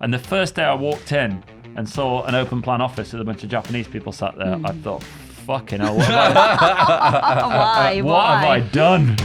And the first day I walked in and saw an open plan office with a bunch of Japanese people sat there, I thought, fucking hell, what have I done?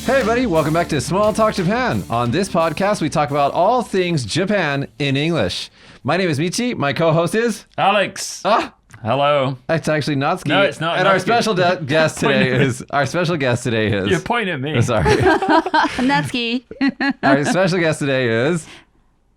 Hey everybody, welcome back to Small Talk Japan. On this podcast, we talk about all things Japan in English. My name is Michi. My co-host is Alex. Hello. It's actually Natsuki. No, it's not. And Natsuki. our special guest today is. You're pointing at me. Sorry. Natsuki. Our special guest today is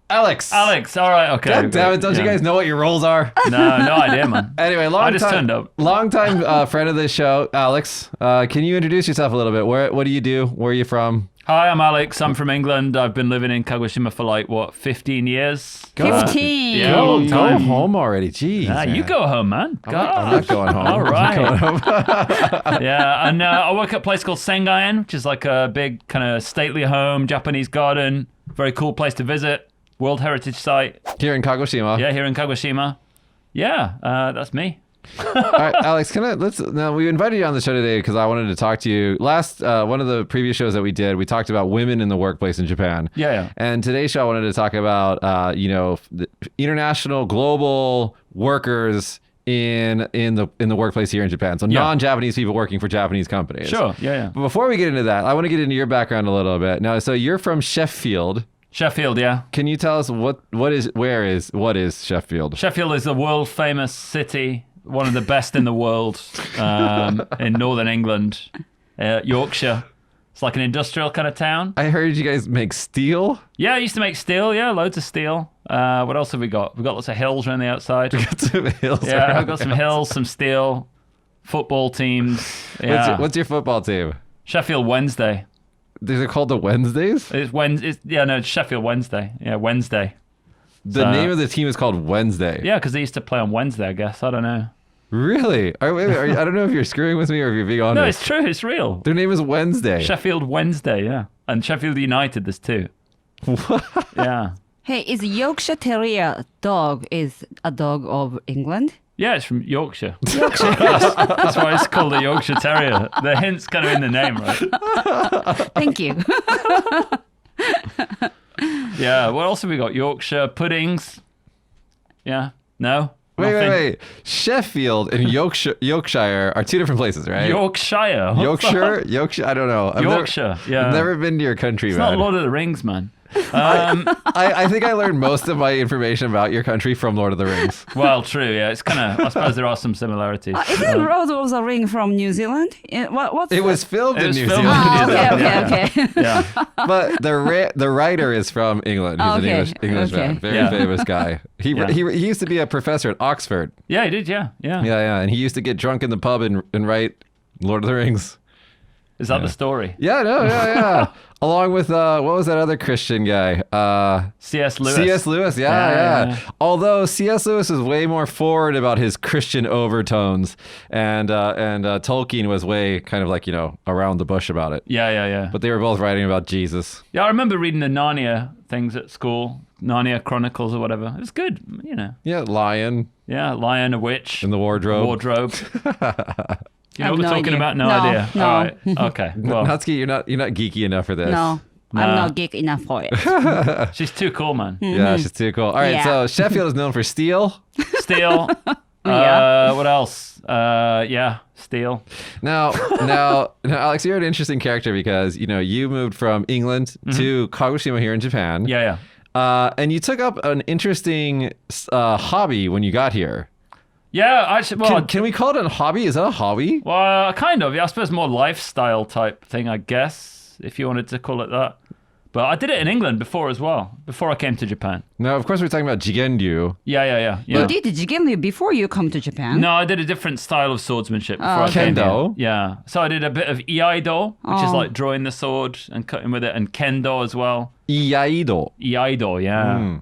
Alex. All right, okay. God damn it! Don't you guys know what your roles are? No idea, man. Anyway, I just turned up. Long time friend of this show, Alex. Can you introduce yourself a little bit? What do you do? Where are you from? Hi, I'm Alex. I'm from England. I've been living in Kagoshima for 15 years? 15. Yeah, a long Go time. home already. Jeez. You go home, man. I'm not going home. All right. I'm going home. Yeah, and I work at a place called Sengaen, which is like a big kind of stately home, Japanese garden, very cool place to visit. World Heritage Site. Here in Kagoshima. Yeah, here in Kagoshima. Yeah, that's me. All right, Alex, now we invited you on the show today because I wanted to talk to you. Last, one of the previous shows that we did, we talked about women in the workplace in Japan. Yeah. And today's show, I wanted to talk about, the international, global workers in the workplace here in Japan. So non-Japanese people working for Japanese companies. Sure, yeah. But before we get into that, I want to get into your background a little bit. Now, so you're from Sheffield. Sheffield, yeah. Can you tell us what is Sheffield? Sheffield is the world famous city, one of the best in the world, in northern England, Yorkshire. It's like an industrial kind of town. I heard you guys make steel. Yeah, I used to make steel. Yeah, loads of steel. What else have we got? We've got lots of hills around the outside. We got some hills. Yeah, I've got some hills, some steel, football teams. Yeah. What's your football team? Sheffield Wednesday. Is it called the Wednesdays? It's Sheffield Wednesday. Yeah, Wednesday. The name of the team is called Wednesday. Yeah, because they used to play on Wednesday, I guess. I don't know. Really? I don't know if you're screwing with me or if you're being honest. No, it's true. It's real. Their name is Wednesday. Sheffield Wednesday, yeah. And Sheffield United, there's two. What? Yeah. Hey, is Yorkshire Terrier dog is a dog of England? Yeah, it's from Yorkshire. That's why it's called a Yorkshire Terrier. The hint's kind of in the name, right? Thank you. Yeah, what else have we got? Yorkshire puddings. Yeah, no? Nothing? Wait. Sheffield and Yorkshire are two different places, right? Yorkshire. Yorkshire. I don't know. Yorkshire, yeah. I've never been to your country, It's man. not Lord of the Rings, man. I think I learned most of my information about your country from Lord of the Rings. Well, true, yeah. It's kind of, I suppose there are some similarities. Isn't Lord of the Ring from New Zealand? What's It was filmed in New filmed Zealand. in New Zealand. okay. Yeah. But the writer is from England. He's Okay, an English okay. man, very Yeah. famous guy. He Yeah. used to be a professor at Oxford. Yeah, he did, yeah. Yeah, and he used to get drunk in the pub and write Lord of the Rings. Is that the story? Yeah. Along with what was that other Christian guy? C.S. Lewis. C.S. Lewis, yeah. Yeah. Although C.S. Lewis is way more forward about his Christian overtones, and Tolkien was way kind of like around the bush about it. Yeah. But they were both writing about Jesus. Yeah, I remember reading the Narnia things at school, Narnia Chronicles or whatever. It was good, Yeah, lion Yeah, lion, a witch. in the wardrobe. Wardrobe. You know I what have we're no talking idea. about? No No, idea. no. All right. Okay. Well, Natsuki, you're not geeky enough for this. No, I'm not geek enough for it. she's too cool, man. Yeah, she's too cool. All right, Yeah. so Sheffield is known for steel. Steel. Yeah. What else? Yeah, steel. Now, Alex, you're an interesting character because you moved from England to Kagoshima here in Japan. Yeah. And you took up an interesting hobby when you got here. Yeah, actually, well, Can we call it a hobby? Is that a hobby? well, kind of. Yeah, I suppose more lifestyle type thing, I guess, if you wanted to call it that. But I did it in England before as well, before I came to Japan. Now, of course, we're talking about jigenryu. Yeah. You did jigenryu before you come to Japan? No, I did a different style of swordsmanship before I came Kendo. here. Yeah. So I did a bit of iaido, which is like drawing the sword and cutting with it, and kendo as well. Iaido. Iaido, yeah.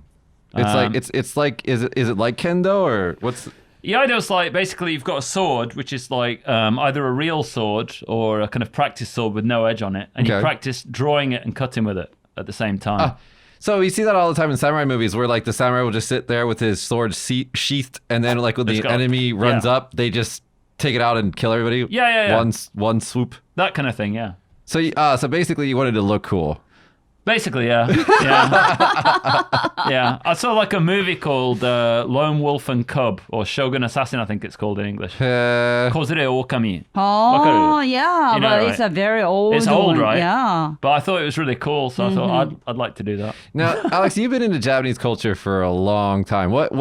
It's like is it like kendo or what's? Iaido's like basically you've got a sword, which is like either a real sword or a kind of practice sword with no edge on it, and you practice drawing it and cutting with it at the same time. So you see that all the time in samurai movies where like the samurai will just sit there with his sword sheathed, and then like when the enemy runs up, they just take it out and kill everybody. Yeah. One swoop. That kind of thing, yeah. So so basically you wanted to look cool. Basically, yeah. Yeah. I saw like a movie called Lone Wolf and Cub, or Shogun Assassin, I think it's called in English. Kozure Okami. Oh, yeah, but right? it's a very old It's old, one. right? Yeah. But I thought it was really cool, so I thought I'd like to do that. Now, Alex, you've been into Japanese culture for a long time. What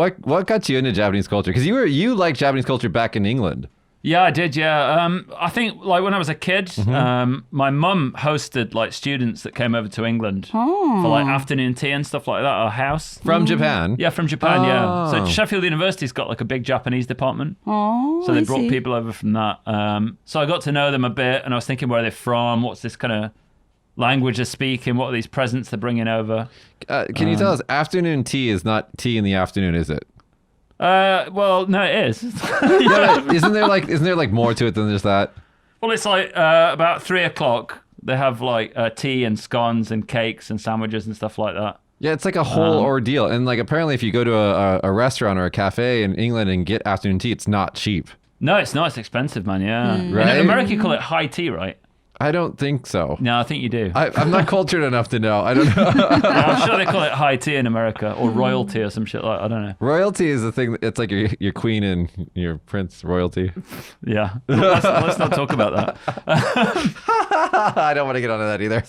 got you into Japanese culture? Because you liked Japanese culture back in England. Yeah, I did, yeah. I think like when I was a kid, my mum hosted like students that came over to England for like afternoon tea and stuff like that at our house. From Japan? Yeah, from Japan, yeah. So Sheffield University's got like a big Japanese department. Oh, So they I brought see. people over from that. So I got to know them a bit, and I was thinking where they're from, what's this kind of language they're speaking, what are these presents they're bringing over. Can you tell us, afternoon tea is not tea in the afternoon, is it? Well, no, it is. Isn't there like more to it than just that? Well, it's like about 3 o'clock. They have like tea and scones and cakes and sandwiches and stuff like that. Yeah, it's like a whole ordeal. And like apparently if you go to a restaurant or a cafe in England and get afternoon tea, it's not cheap. No, it's not. It's expensive, man. Yeah. Right? In America, you call it high tea, right? I don't think so. No, I think you do. I'm not cultured enough to know. I don't know. I'm sure they call it high tea in America, or royalty or some shit like I don't know. Royalty is the thing. It's like your queen and your prince royalty. Yeah. Let's not talk about that. I don't want to get onto that either.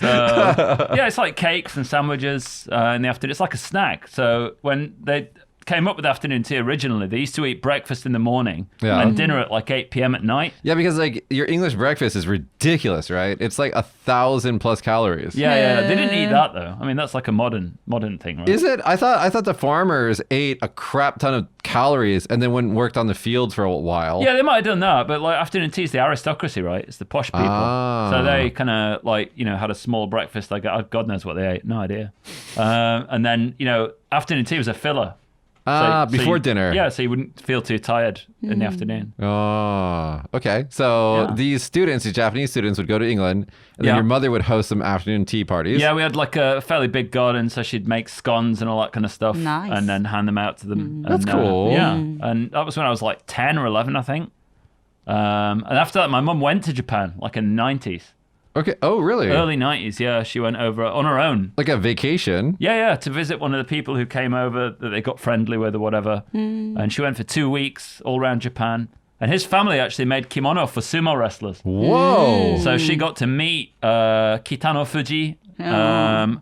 Yeah, it's like cakes and sandwiches in the afternoon. It's like a snack. So when they came up with afternoon tea originally, they used to eat breakfast in the morning and dinner at like 8 p.m. at night. Yeah, because like your English breakfast is ridiculous, right? It's like 1,000+ calories. Yeah. They didn't eat that though. I mean, that's like a modern thing, right? Is it? I thought the farmers ate a crap ton of calories and then went and worked on the fields for a while. Yeah, they might have done that, but like afternoon tea is the aristocracy, right? It's the posh people. So they kind of like, had a small breakfast. Like, God knows what they ate. No idea. And then, afternoon tea was a filler. Before dinner. Yeah, so you wouldn't feel too tired in the afternoon. Oh, okay. So these Japanese students would go to England, and then your mother would host some afternoon tea parties. Yeah, we had like a fairly big garden, so she'd make scones and all that kind of stuff. Nice. And then hand them out to them. That's cool. Yeah, and that was when I was like 10 or 11, I think. And after that, my mum went to Japan, like in the 90s. Okay. Oh, really? Early 90s, yeah. She went over on her own. Like a vacation? Yeah, to visit one of the people who came over that they got friendly with or whatever. And she went for 2 weeks all around Japan. And his family actually made kimono for sumo wrestlers. Whoa. So she got to meet Kitano Fuji and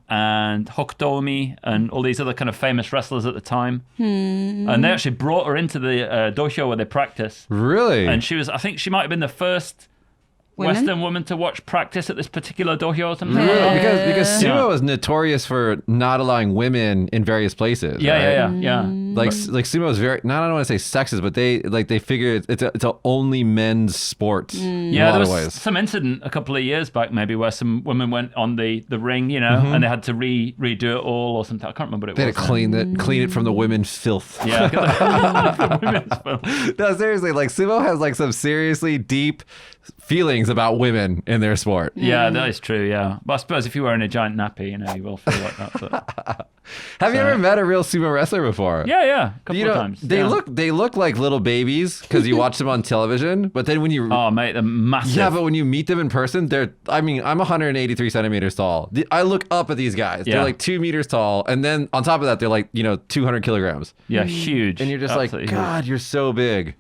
Hokutomi and all these other kind of famous wrestlers at the time. And they actually brought her into the dojo where they practice. Really? And I think she might have been the first Western woman to watch practice at this particular dojo or something. Really? Because sumo is notorious for not allowing women in various places. Yeah. Like sumo is very, I don't want to say sexist, but they figure it's a only men's sport. Yeah, there was some incident a couple of years back maybe where some women went on the ring, and they had to redo it all or something. I can't remember what it They was. had to clean it from the women's filth. Yeah. No, seriously, like sumo has like some seriously deep feelings about women in their sport. Yeah, that is true, yeah. But I suppose if you're wearing a giant nappy, you will feel like that. But... Have you ever met a real sumo wrestler before? Yeah, a couple of times. They look like little babies because you watch them on television, but then when you Oh mate, they're massive. Yeah, but when you meet them in person, I'm 183 centimeters tall. I look up at these guys. They're like 2 meters tall, and then on top of that, they're like 200 kilograms. Yeah, huge. And you're just Absolutely like, God, you're so big.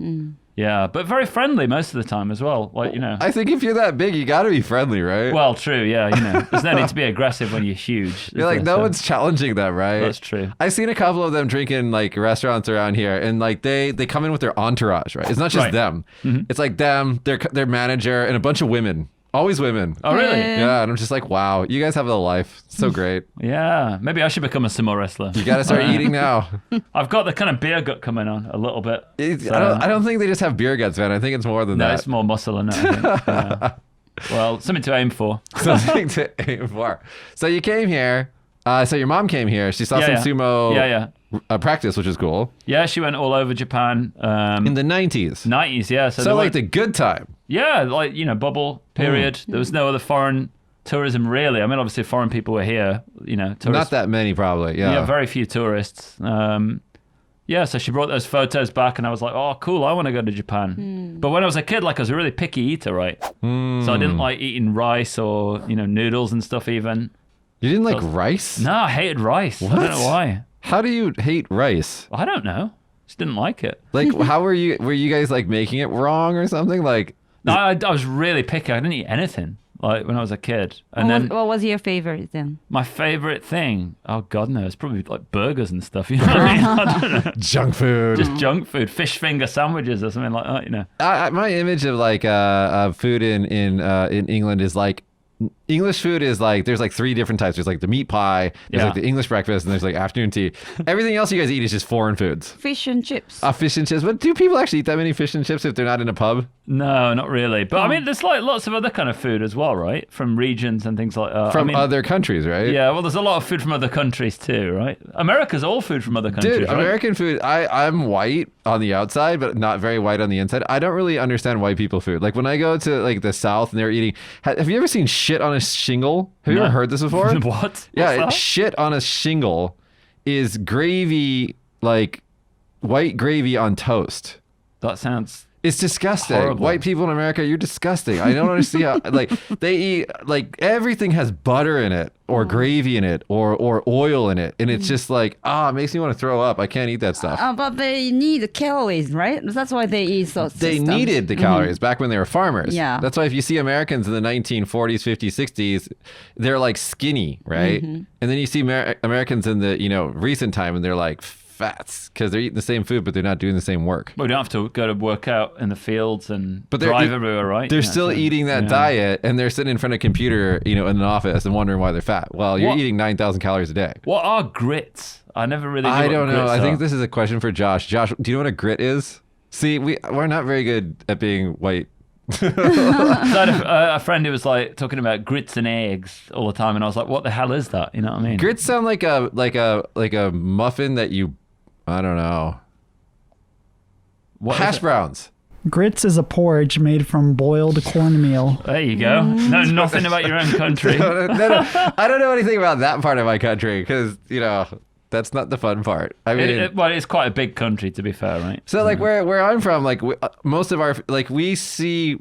Yeah, but very friendly most of the time as well. Like, I think if you're that big, you got to be friendly, right? Well, true, yeah, There's no need to be aggressive when you're huge. You're like, no one's challenging them, right? That's true. I've seen a couple of them drinking like restaurants around here, and like they come in with their entourage, right? It's not just them. It's like them, their manager, and a bunch of women. Always women. Oh, really? Yeah, and I'm just like, wow, you guys have a life. So great. Yeah. Maybe I should become a sumo wrestler. You got to start eating now. I've got the kind of beer gut coming on a little bit. I don't think they just have beer guts, man. I think it's more than No, that. it's more muscle than that, I think. Yeah. Well, something to aim for. Something to aim for. So you came here. So your mom came here. She saw some sumo practice, which is cool. Yeah, she went all over Japan. In the 90s. 90s, yeah. So like the good time. Yeah, like, bubble period. There was no other foreign tourism, really. I mean, obviously, foreign people were here, tourists. Not that many, probably, yeah. Yeah, very few tourists. Yeah, so she brought those photos back, and I was like, oh, cool, I want to go to Japan. But when I was a kid, like, I was a really picky eater, right? So I didn't like eating rice or, noodles and stuff even. You didn't like rice? No, I hated rice. What? I don't know why. How do you hate rice? I don't know. Just didn't like it. Like, how were you guys, like, making it wrong or something? Like... No, I was really picky. I didn't eat anything, like, when I was a kid. And what was your favorite then? My favorite thing? Oh, God, no. It's probably, like, burgers and stuff, you know what I mean? I don't know. Junk food. Just junk food. Fish finger sandwiches or something like that, My image of, like, food in England is, like, English food is like, there's like 3 different types. There's like the meat pie, there's like the English breakfast, and there's like afternoon tea. Everything else you guys eat is just foreign foods. Fish and chips. Fish and chips. But do people actually eat that many fish and chips if they're not in a pub? No, not really. But I mean, there's like lots of other kind of food as well, right? From regions and things like that. From other countries, right? Yeah, well, there's a lot of food from other countries too, right? America's all food from other countries, Dude, right? American food, I'm white on the outside, but not very white on the inside. I don't really understand white people food. Like when I go to like the South and they're eating, have you ever seen shit on a shingle? Have you ever heard this before? What? Yeah, shit on a shingle is gravy, like white gravy on toast. That sounds... It's disgusting. Horrible. White people in America, you're disgusting. I don't understand how, like, they eat, like, everything has butter in it, or gravy in it, or oil in it. And it's just like, it makes me want to throw up. I can't eat that stuff. But they need calories, right? That's why they eat so. They needed the calories back when they were farmers. Yeah. That's why if you see Americans in the 1940s, 50s, 60s, they're like skinny, right? And then you see Americans in the, recent time and they're like fats because they're eating the same food, but they're not doing the same work. Well, you don't have to go to work out in the fields and drive everywhere, right? They're still eating that diet, and they're sitting in front of a computer, in an office and wondering why they're fat. Well, you're eating 9,000 calories a day. What are grits? I never really knew I don't know. I think this. this is a question for Josh. Josh, do you know what a grit is? See, we're not very good at being white. So I had a friend who was like talking about grits and eggs all the time, and I was like, "What the hell is that?" You know what I mean? Grits sound like a muffin that you, I don't know. Hash browns. Grits is a porridge made from boiled cornmeal. There you go. No, nothing about your own country. No. I don't know anything about that part of my country because that's not the fun part. I mean, it's quite a big country, to be fair, right? So like where I'm from, like most of our we see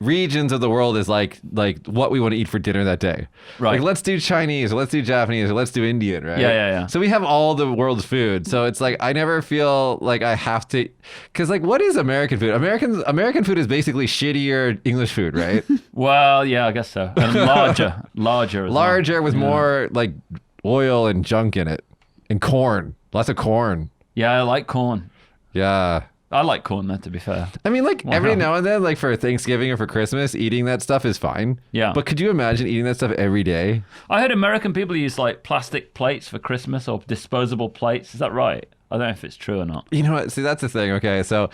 regions of the world as like what we want to eat for dinner that day. Right. Like let's do Chinese, or let's do Japanese, or let's do Indian, right? Yeah. So we have all the world's food. So it's like I never feel like I have to, because like what is American food? American food is basically shittier English food, right? Well, yeah, I guess so. And larger as well. With more like oil and junk in it, and corn, lots of corn. Yeah, I like corn. Yeah. I like corn, though, to be fair. I mean, like, every now and then, like, for Thanksgiving or for Christmas, eating that stuff is fine. Yeah. But could you imagine eating that stuff every day? I heard American people use, like, plastic plates for Christmas or disposable plates. Is that right? I don't know if it's true or not. You know what? See, that's the thing. Okay, so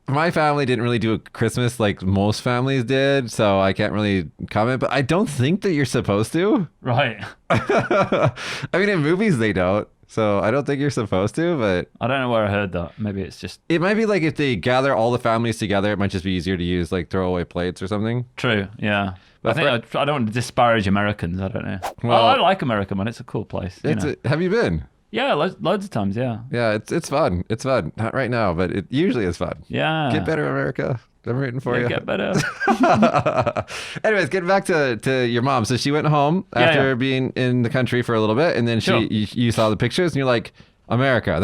my family didn't really do a Christmas like most families did, so I can't really comment, but I don't think that you're supposed to. Right. I mean, in movies, they don't. So I don't think you're supposed to, but... I don't know where I heard that. Maybe it's just... It might be like if they gather all the families together, it might just be easier to use like throwaway plates or something. True, yeah. But I don't want to disparage Americans. I don't know. Well, I like America, man. It's a cool place. Have you been? Yeah, loads of times, yeah. Yeah, it's fun. It's fun. Not right now, but it usually is fun. Yeah. Get better, America. I'm rooting for you. Get better. Anyways, getting back to your mom. So she went home after being in the country for a little bit, and then you saw the pictures, and you're like, America,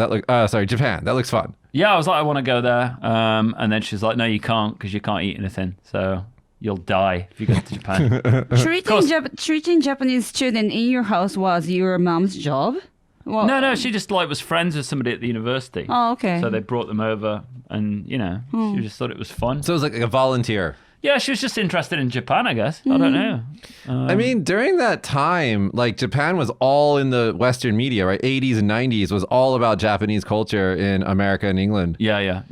Japan, that looks fun. Yeah, I was like, I want to go there. And then she's like, no, you can't, because you can't eat anything. So you'll die if you go to Japan. Treating Japanese student in your house was your mom's job? Well, no, she just like was friends with somebody at the university. Oh, okay. So they brought them over, and she just thought it was fun. So it was like a volunteer. Yeah, she was just interested in Japan, I guess. I don't know. I mean, during that time, like Japan was all in the Western media, right? 80s and 90s was all about Japanese culture in America and England. Yeah.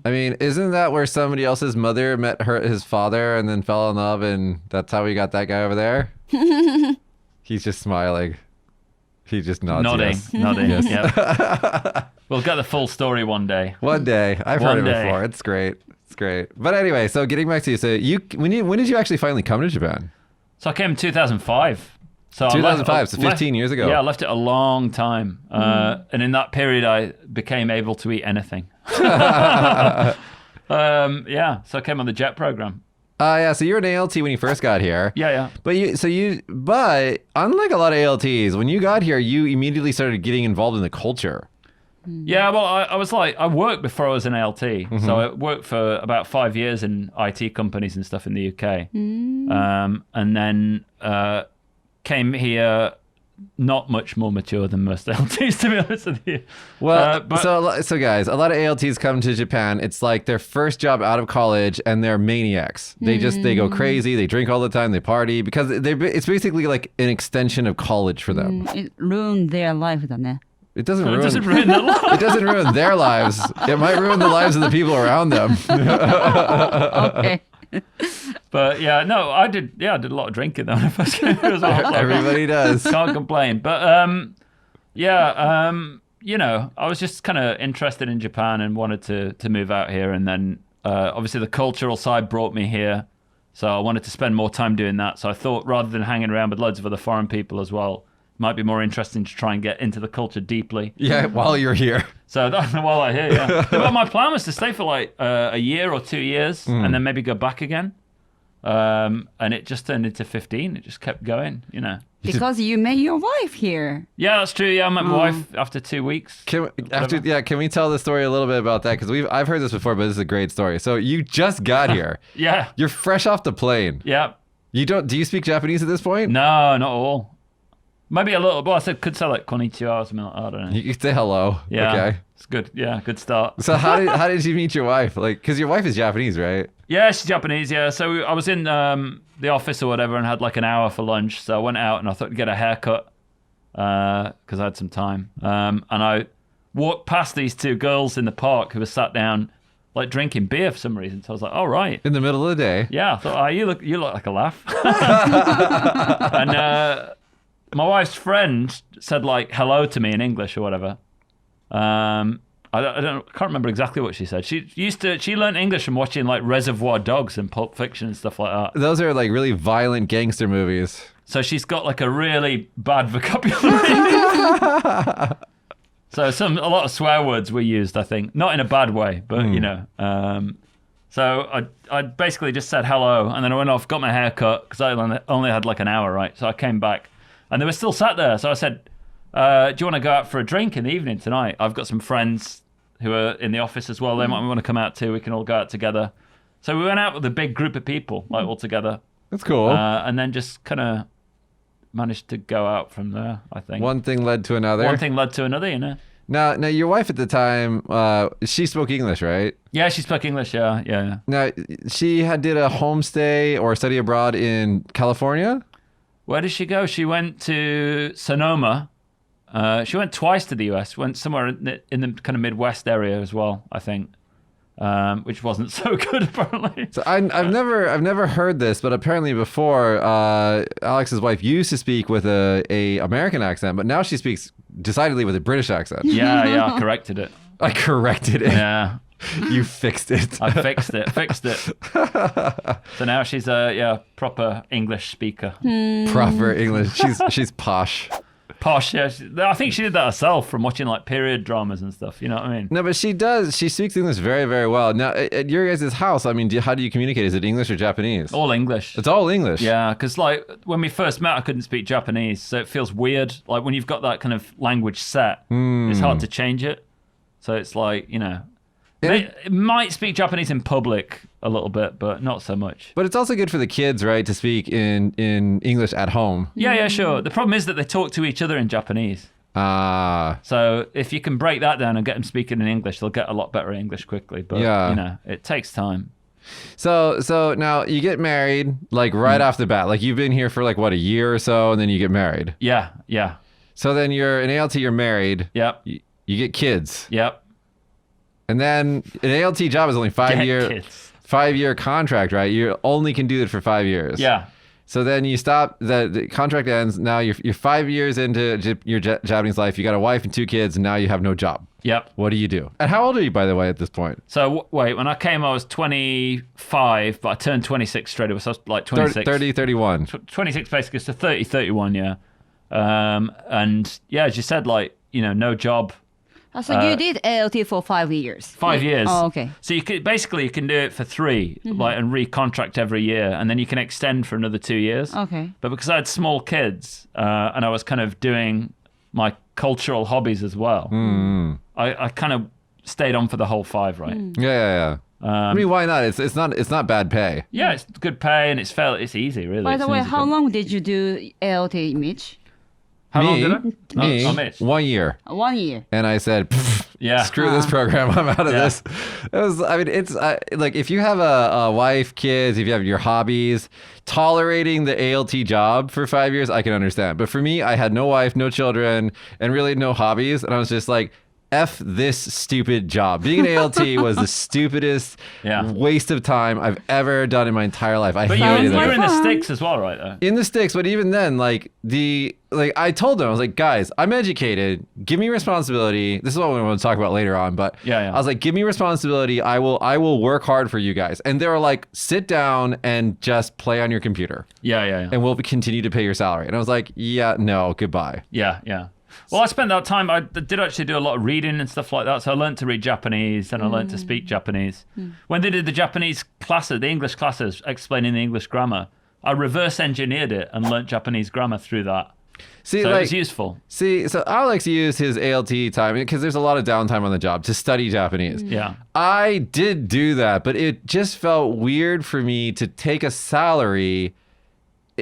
I mean, isn't that where somebody else's mother met his father and then fell in love, and that's how we got that guy over there? He's just smiling. He just nods. Nodding. Yes. Yeah. We'll get the full story one day. One day. I've heard it before. It's great. It's great. But anyway, so getting back to you, so when did you actually finally come to Japan? So I came in 2005. So 2005, so 15 years ago. Yeah, I left it a long time. And in that period, I became able to eat anything. So I came on the JET program. Yeah, so you were an ALT when you first got here. Yeah. But unlike a lot of ALTs, when you got here, you immediately started getting involved in the culture. Yeah, well, I worked before I was an ALT. So I worked for about 5 years in IT companies and stuff in the UK. And then came here not much more mature than most ALTs, to be honest with you. Well, so guys, a lot of ALTs come to Japan. It's like their first job out of college, and they're maniacs. They go crazy. They drink all the time. They party because it's basically like an extension of college for them. It ruined their life, だね. It doesn't ruin their life. It doesn't ruin their lives. It might ruin the lives of the people around them. Okay. But yeah, no, I did a lot of drinking though when I first came here as well. Everybody does. Can't complain. But you know, I was just kind of interested in Japan and wanted to move out here, and then obviously the cultural side brought me here. So I wanted to spend more time doing that. So I thought rather than hanging around with loads of other foreign people as well, might be more interesting to try and get into the culture deeply. Yeah, while you're here. So while I'm here, yeah. But my plan was to stay for like a year or 2 years and then maybe go back again. And it just turned into 15. It just kept going, you know. Because you met your wife here. Yeah, that's true. Yeah, I met my wife after 2 weeks. Can we tell the story a little bit about that? Because I've heard this before, but this is a great story. So you just got here. Yeah. You're fresh off the plane. Yeah. Do you speak Japanese at this point? No, not all. Maybe a little. Well, could say like konnichiwa or something like that. I don't know. You say hello. Yeah. Okay. It's good. Yeah, good start. So how did you meet your wife? Like, because your wife is Japanese, right? Yeah, she's Japanese. Yeah. So I was in the office or whatever and had like an hour for lunch. So I went out and I thought I'd get a haircut because I had some time. And I walked past these two girls in the park who were sat down like drinking beer for some reason. So I was like, oh, right. In the middle of the day. Yeah. I thought, oh, you look like a laugh. And my wife's friend said like hello to me in English or whatever. I can't remember exactly what she said. She learned English from watching like Reservoir Dogs and Pulp Fiction and stuff like that. Those are like really violent gangster movies. So she's got like a really bad vocabulary. So a lot of swear words were used, I think, not in a bad way, but you know. So I basically just said hello, and then I went off, got my hair cut because I only had like an hour, right? So I came back. And they were still sat there. So I said, do you want to go out for a drink in the evening tonight? I've got some friends who are in the office as well. They might want to come out too. We can all go out together. So we went out with a big group of people, like all together. That's cool. And then just kind of managed to go out from there, I think. One thing led to another. One thing led to another, you know. Now your wife at the time, she spoke English, right? Yeah, she spoke English, yeah. Now, she did a homestay or study abroad in California? Where did she go? She went to Sonoma. She went twice to the US. Went somewhere in the kind of Midwest area as well, I think, which wasn't so good apparently. So I've never heard this, but apparently before Alex's wife used to speak with a American accent, but now she speaks decidedly with a British accent. Yeah, I corrected it. I corrected it. Yeah. You fixed it. I fixed it. So now she's a proper English speaker. Proper English. She's posh. Posh, yeah. I think she did that herself from watching like period dramas and stuff. You know what I mean? No, but she does. She speaks English very, very well. Now, at your guys' house, I mean, how do you communicate? Is it English or Japanese? All English. It's all English. Yeah, because like when we first met, I couldn't speak Japanese, so it feels weird. Like when you've got that kind of language set, it's hard to change it. So it's like, you know. It might speak Japanese in public a little bit, but not so much. But it's also good for the kids, right, to speak in English at home. Yeah, sure. The problem is that they talk to each other in Japanese. So if you can break that down and get them speaking in English, they'll get a lot better at English quickly. But, you know, it takes time. So now you get married like right off the bat. Like you've been here for like what, a year or so, and then you get married. Yeah, yeah. So then you're an ALT, you're married. Yep. You get kids. Yep. And then an ALT job is only 5-year contract, right? You only can do it for 5 years. Yeah. So then you stop, the contract ends. Now you're 5 years into your Japanese life. You got a wife and 2 kids, and now you have no job. Yep. What do you do? And how old are you, by the way, at this point? So wait, when I came, I was 25, but I turned 26 straight away. So I was like 26. 30, 31. 26 basically, so 30, 31, yeah. And yeah, as you said, like, no job. So you did ALT for 5 years. 5 years. Oh, okay. So you can do it for 3, like, and recontract every year, and then you can extend for another 2 years. Okay. But because I had small kids, and I was kind of doing my cultural hobbies as well, I kind of stayed on for the whole 5, right? Yeah. I mean, why not? It's not bad pay. Yeah, it's good pay, and it's easy, really. By It's the an way, easy how job. long did you do ALT, Mitch? How long Me? did I? Me? Oh, Mitch. 1 year. 1 year. And I said, Yeah. screw this program. I'm out of Yeah. this. It's like if you have a wife, kids, if you have your hobbies, tolerating the ALT job for 5 years, I can understand. But for me, I had no wife, no children, and really no hobbies. And I was just like, F this stupid job. Being an ALT was the stupidest waste of time I've ever done in my entire life. I But hated you're it. in the sticks as well, right? Though. In the sticks, but even then, I told them, I was like, guys, I'm educated. Give me responsibility. This is what we want to talk about later on, but Yeah. I was like, give me responsibility. I will work hard for you guys. And they were like, sit down and just play on your computer, Yeah. and we'll continue to pay your salary. And I was like, yeah, no, goodbye. Yeah. Well, I spent that time, I did actually do a lot of reading and stuff like that. So I learned to read Japanese and I learned to speak Japanese. When they did the Japanese classes, the English classes explaining the English grammar, I reverse engineered it and learnt Japanese grammar through that. See, So it like, was useful. so Alex used his ALT time because there's a lot of downtime on the job to study Japanese. Yeah. I did do that, but it just felt weird for me to take a salary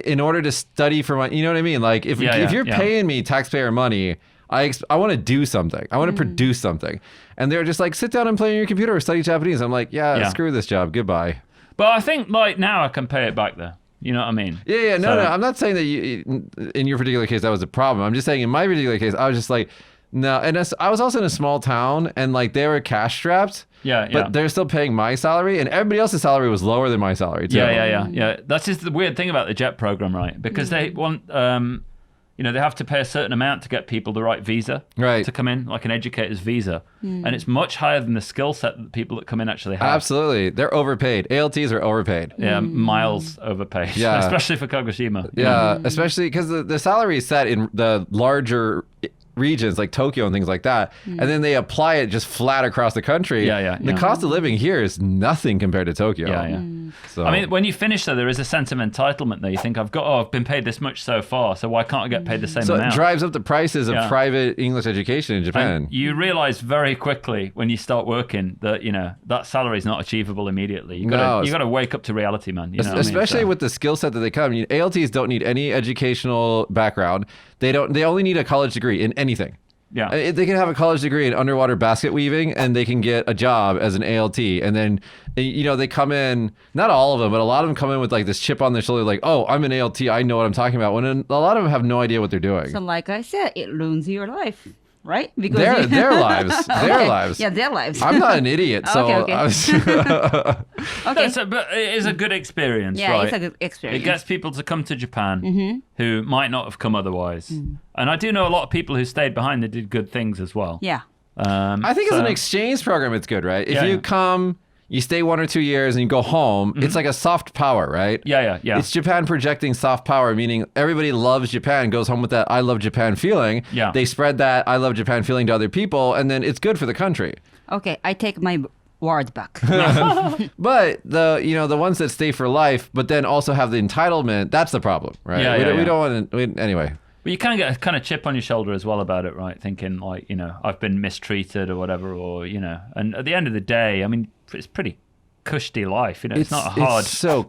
in order to study for you know what I mean? Like if you're paying me taxpayer money, I want to do something. I want to produce something. And they're just like, sit down and play on your computer or study Japanese. I'm like, yeah, screw this job. Goodbye. But I think like now I can pay it back there. You know what I mean? Yeah. No. I'm not saying that in your particular case, that was a problem. I'm just saying in my particular case, I was just like, no. And I was also in a small town and like they were cash strapped. Yeah. But they're still paying my salary, and everybody else's salary was lower than my salary too. Yeah. That's just the weird thing about the JET program, right? Because they want, they have to pay a certain amount to get people the right visa to come in, like an educator's visa. And it's much higher than the skill set that the people that come in actually have. Absolutely. They're overpaid. ALTs are overpaid. Yeah, miles overpaid. Yeah. Especially for Kagoshima. Yeah, especially because the salary is set in the larger regions like Tokyo and things like that, and then they apply it just flat across the country. The cost of living here is nothing compared to Tokyo. So I mean, when you finish there is a sense of entitlement there. You think I've been paid this much so far, so why can't I get paid the same amount? It drives up the prices of private English education in Japan. And you realize very quickly when you start working that that salary is not achievable immediately. You got to wake up to reality, man. You know especially with the skill set that they come. ALTs don't need any educational background. They only need a college degree in anything. Yeah. They can have a college degree in underwater basket weaving and they can get a job as an ALT. And then, they come in, not all of them, but a lot of them come in with like this chip on their shoulder, like, oh, I'm an ALT. I know what I'm talking about. When a lot of them have no idea what they're doing. So like I said, it ruins your life, right? Because their lives. Their lives. Yeah, their lives. I'm not an idiot. So Okay. Okay. But it is a good experience, Yeah, right? it's a good experience. It gets people to come to Japan who might not have come otherwise. And I do know a lot of people who stayed behind that did good things as well. Yeah. I think as an exchange program, it's good, right? If you come, you stay 1 or 2 years and you go home, it's like a soft power, right? Yeah. It's Japan projecting soft power, meaning everybody loves Japan, goes home with that I love Japan feeling. Yeah. They spread that I love Japan feeling to other people, and then it's good for the country. Okay, I take my word back. But the ones that stay for life, but then also have the entitlement, that's the problem, right? We don't want to, anyway. But you can get a kind of chip on your shoulder as well about it, right? Thinking like, I've been mistreated or whatever, or, and at the end of the day, I mean, it's pretty cushy life, it's not hard. It's so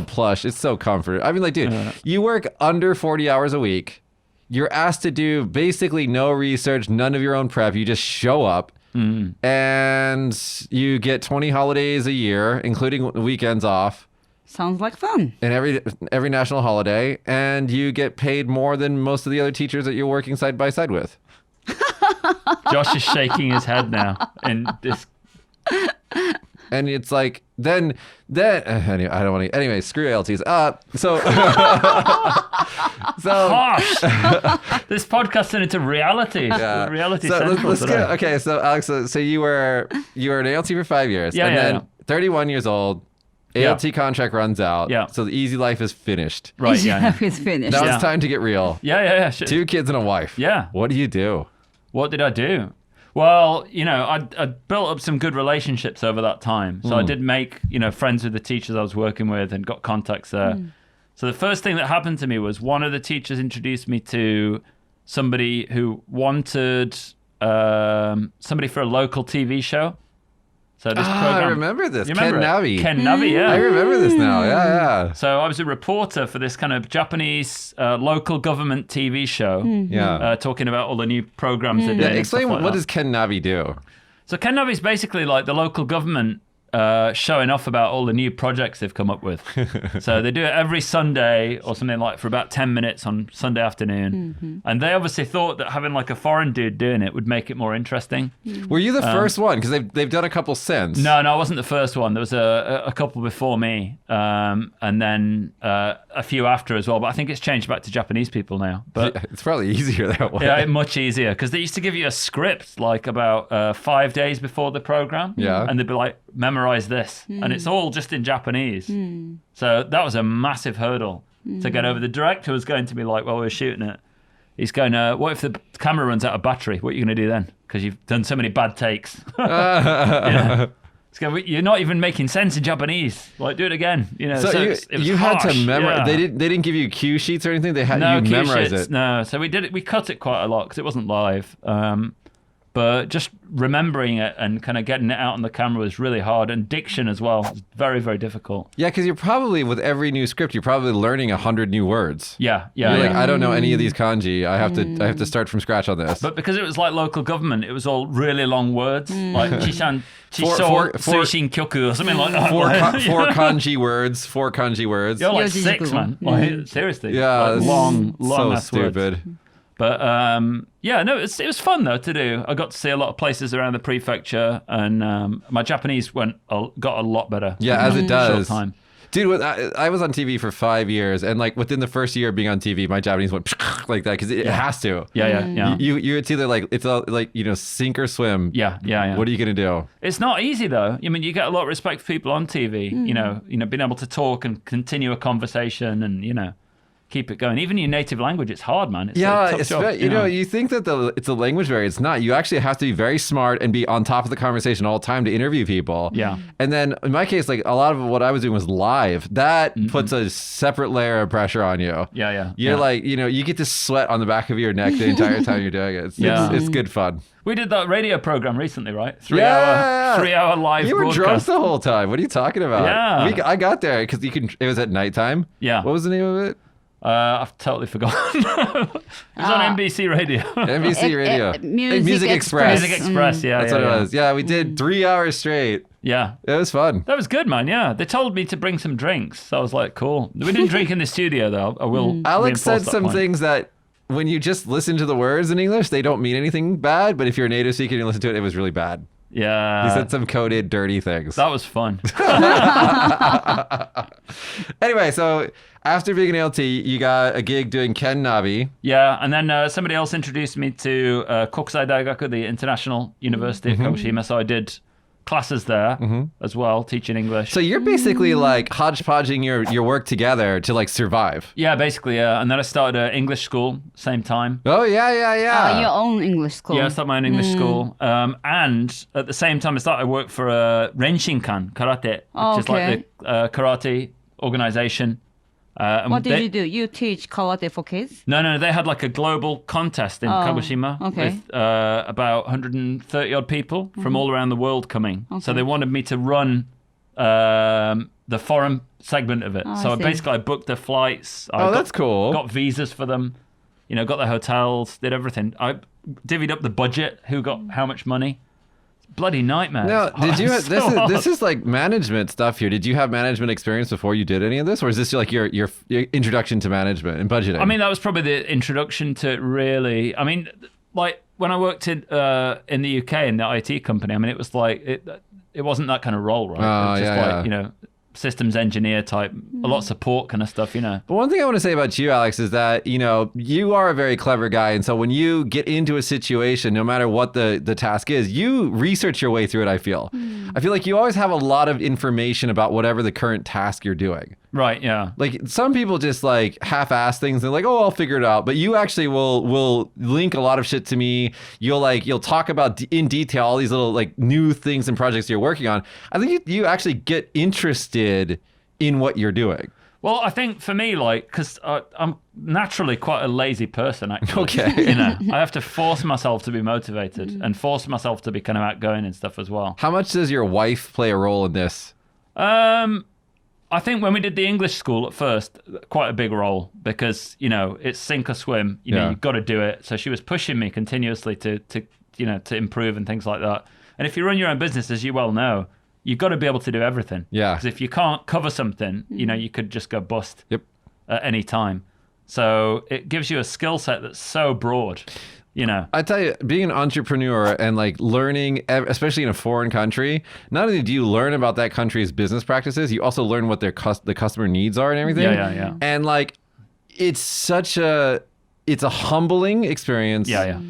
plush. It's so comforting. I mean, like, dude, you work under 40 hours a week. You're asked to do basically no research, none of your own prep. You just show up. and you get 20 holidays a year, including weekends off, Sounds like fun. and every national holiday, and you get paid more than most of the other teachers that you're working side by side with. Josh is shaking his head now. And this. And it's like, then anyway, I don't want to. Anyway, screw ALTs. So Harsh. This podcast turned into reality. Yeah. Reality So central let's today. get, okay. So Alex, so you were an ALT for 5 years, Yeah, and yeah, then yeah. 31 years old, ALT contract runs out. Yeah. So the easy life is finished. Right, yeah. It's finished. Now Yeah. it's time to get real. Yeah. 2 kids and a wife. Yeah. What do you do? What did I do? Well, I'd built up some good relationships over that time. So I did make, friends with the teachers I was working with and got contacts there. So the first thing that happened to me was one of the teachers introduced me to somebody who wanted somebody for a local TV show. So this program. I remember this. You Ken remember it? Navi. Ken Navi, yeah. I remember this now. Yeah. So I was a reporter for this kind of Japanese local government TV show, Yeah. talking about all the new programs they're doing. Yeah, and explain stuff like what that. does Ken Navi do? So Ken Navi is basically like the local government showing off about all the new projects they've come up with. So they do it every Sunday or something like for about 10 minutes on Sunday afternoon. And they obviously thought that having like a foreign dude doing it would make it more interesting. Were you the first one? Because they've done a couple since. No, I wasn't the first one. There was a couple before me, and then a few after as well. But I think it's changed back to Japanese people now. But It's probably easier that way. yeah, much easier because they used to give you a script like about 5 days before the program. Yeah. And they'd be like, memorize this. And it's all just in Japanese. So that was a massive hurdle to get over. The director was going to be like, while we were shooting it, he's going, what if the camera runs out of battery? What are you going to do then? Because you've done so many bad takes. He's going, you're not even making sense in Japanese. Like, do it again. So it was you had to harsh. memorize. Yeah. They didn't give you cue sheets or anything. They had No you cue memorize sheets, it. No, so we did it. We cut it quite a lot because it wasn't live. But just remembering it and kind of getting it out on the camera was really hard, and diction as well. It's very, very difficult. Yeah, because you're probably with every new script, you're probably learning 100 new words. Yeah. You're like, I don't know any of these kanji. I have to start from scratch on this. But because it was like local government, it was all really long words, like Chishan, Four- Suishin Kyoku or something like that. Four kanji words. 4 kanji words. You're like Yoji 6, Juku. man. Like, seriously. Yeah, Like, it's long so ass words. stupid. But it was fun though to do. I got to see a lot of places around the prefecture, and my Japanese got a lot better. Yeah, as it in a does. short time. Dude, I was on TV for 5 years, and like within the first year of being on TV, my Japanese went like that because it has to. Yeah. It's either like it's all like sink or swim. Yeah. What are you gonna do? It's not easy though. I mean, you get a lot of respect for people on TV. You know, being able to talk and continue a conversation, and keep it going. Even in your native language, it's hard, man. It's a tough job, you think that it's a language barrier. It's not. You actually have to be very smart and be on top of the conversation all the time to interview people. Yeah. And then in my case, like a lot of what I was doing was live. That puts a separate layer of pressure on you. Yeah. You're like, you get to sweat on the back of your neck the entire time you're doing it. It's good fun. We did that radio program recently, right? 3 Yeah. 3 hour live You were broadcast. drunk the whole time. What are you talking about? Yeah. I got there because it was at nighttime. Yeah. What was the name of it? I've totally forgotten. It was on NBC Radio. NBC Radio. Music Express. Music Express, yeah. That's what it was. Yeah, we did 3 hours straight. Yeah. It was fun. That was good, man. Yeah. They told me to bring some drinks. So I was like, cool. We didn't drink in the studio, though. I will. Alex said reinforce that some point. things that when you just listen to the words in English, they don't mean anything bad. But if you're a native speaker and you listen to it, it was really bad. Yeah. He said some coded, dirty things. That was fun. Anyway, so after being an LT, you got a gig doing Ken Nabi. Yeah. And then somebody else introduced me to Kokusai Daigaku, the International University of Kagoshima. So I did classes there as well, teaching English. So you're basically like hodgepodging your work together to like survive. Yeah, basically, yeah. And then I started an English school same time. Oh, yeah. Your own English school. Yeah, I started my own English school. And at the same time, I started to work for Renshinkan Karate, which is like the karate organization. And What did you do? You teach karate for kids? No, they had like a global contest in Kagoshima with about 130 odd people from all around the world coming. So they wanted me to run the foreign segment of it. So I booked the flights. That's cool. Got visas for them. Got the hotels, did everything. I divvied up the budget, who got how much money. bloody nightmare. Now, did you? It's so hard. This is like management stuff here. Did you have management experience before you did any of this, or is this like your introduction to management and budgeting? I mean, that was probably the introduction to it, really. I mean, like when I worked in the UK in the IT company, I mean, it was like it wasn't that kind of role, right? It was just like, you know, systems engineer type, a lot of support kind of stuff, you know. But one thing I want to say about you, Alex, is that, you know, you are a very clever guy. And so when you get into a situation, no matter what the task is, you research your way through it, I feel. I feel like you always have a lot of information about whatever the current task you're doing. Right, yeah. Like some people just like half-ass things and like, oh, I'll figure it out. But you actually will link a lot of shit to me. You'll talk about in detail all these little like new things and projects you're working on. I think you actually get interested in what you're doing. Well, I think for me, like, because I'm naturally quite a lazy person, actually. Okay. You know, I have to force myself to be motivated and force myself to be kind of outgoing and stuff as well. How much does your wife play a role in this? I think when we did the English school at first, quite a big role because, you know, it's sink or swim. You know, you've got to do it. So she was pushing me continuously to improve and things like that. And if you run your own business, as you well know, you've got to be able to do everything. Yeah. Because if you can't cover something, you know, you could just go bust at any time. So it gives you a skill set that's so broad. You know, I tell you, being an entrepreneur and like learning, especially in a foreign country, not only do you learn about that country's business practices, you also learn what the customer needs are and everything. Yeah. And like, it's a humbling experience. Yeah.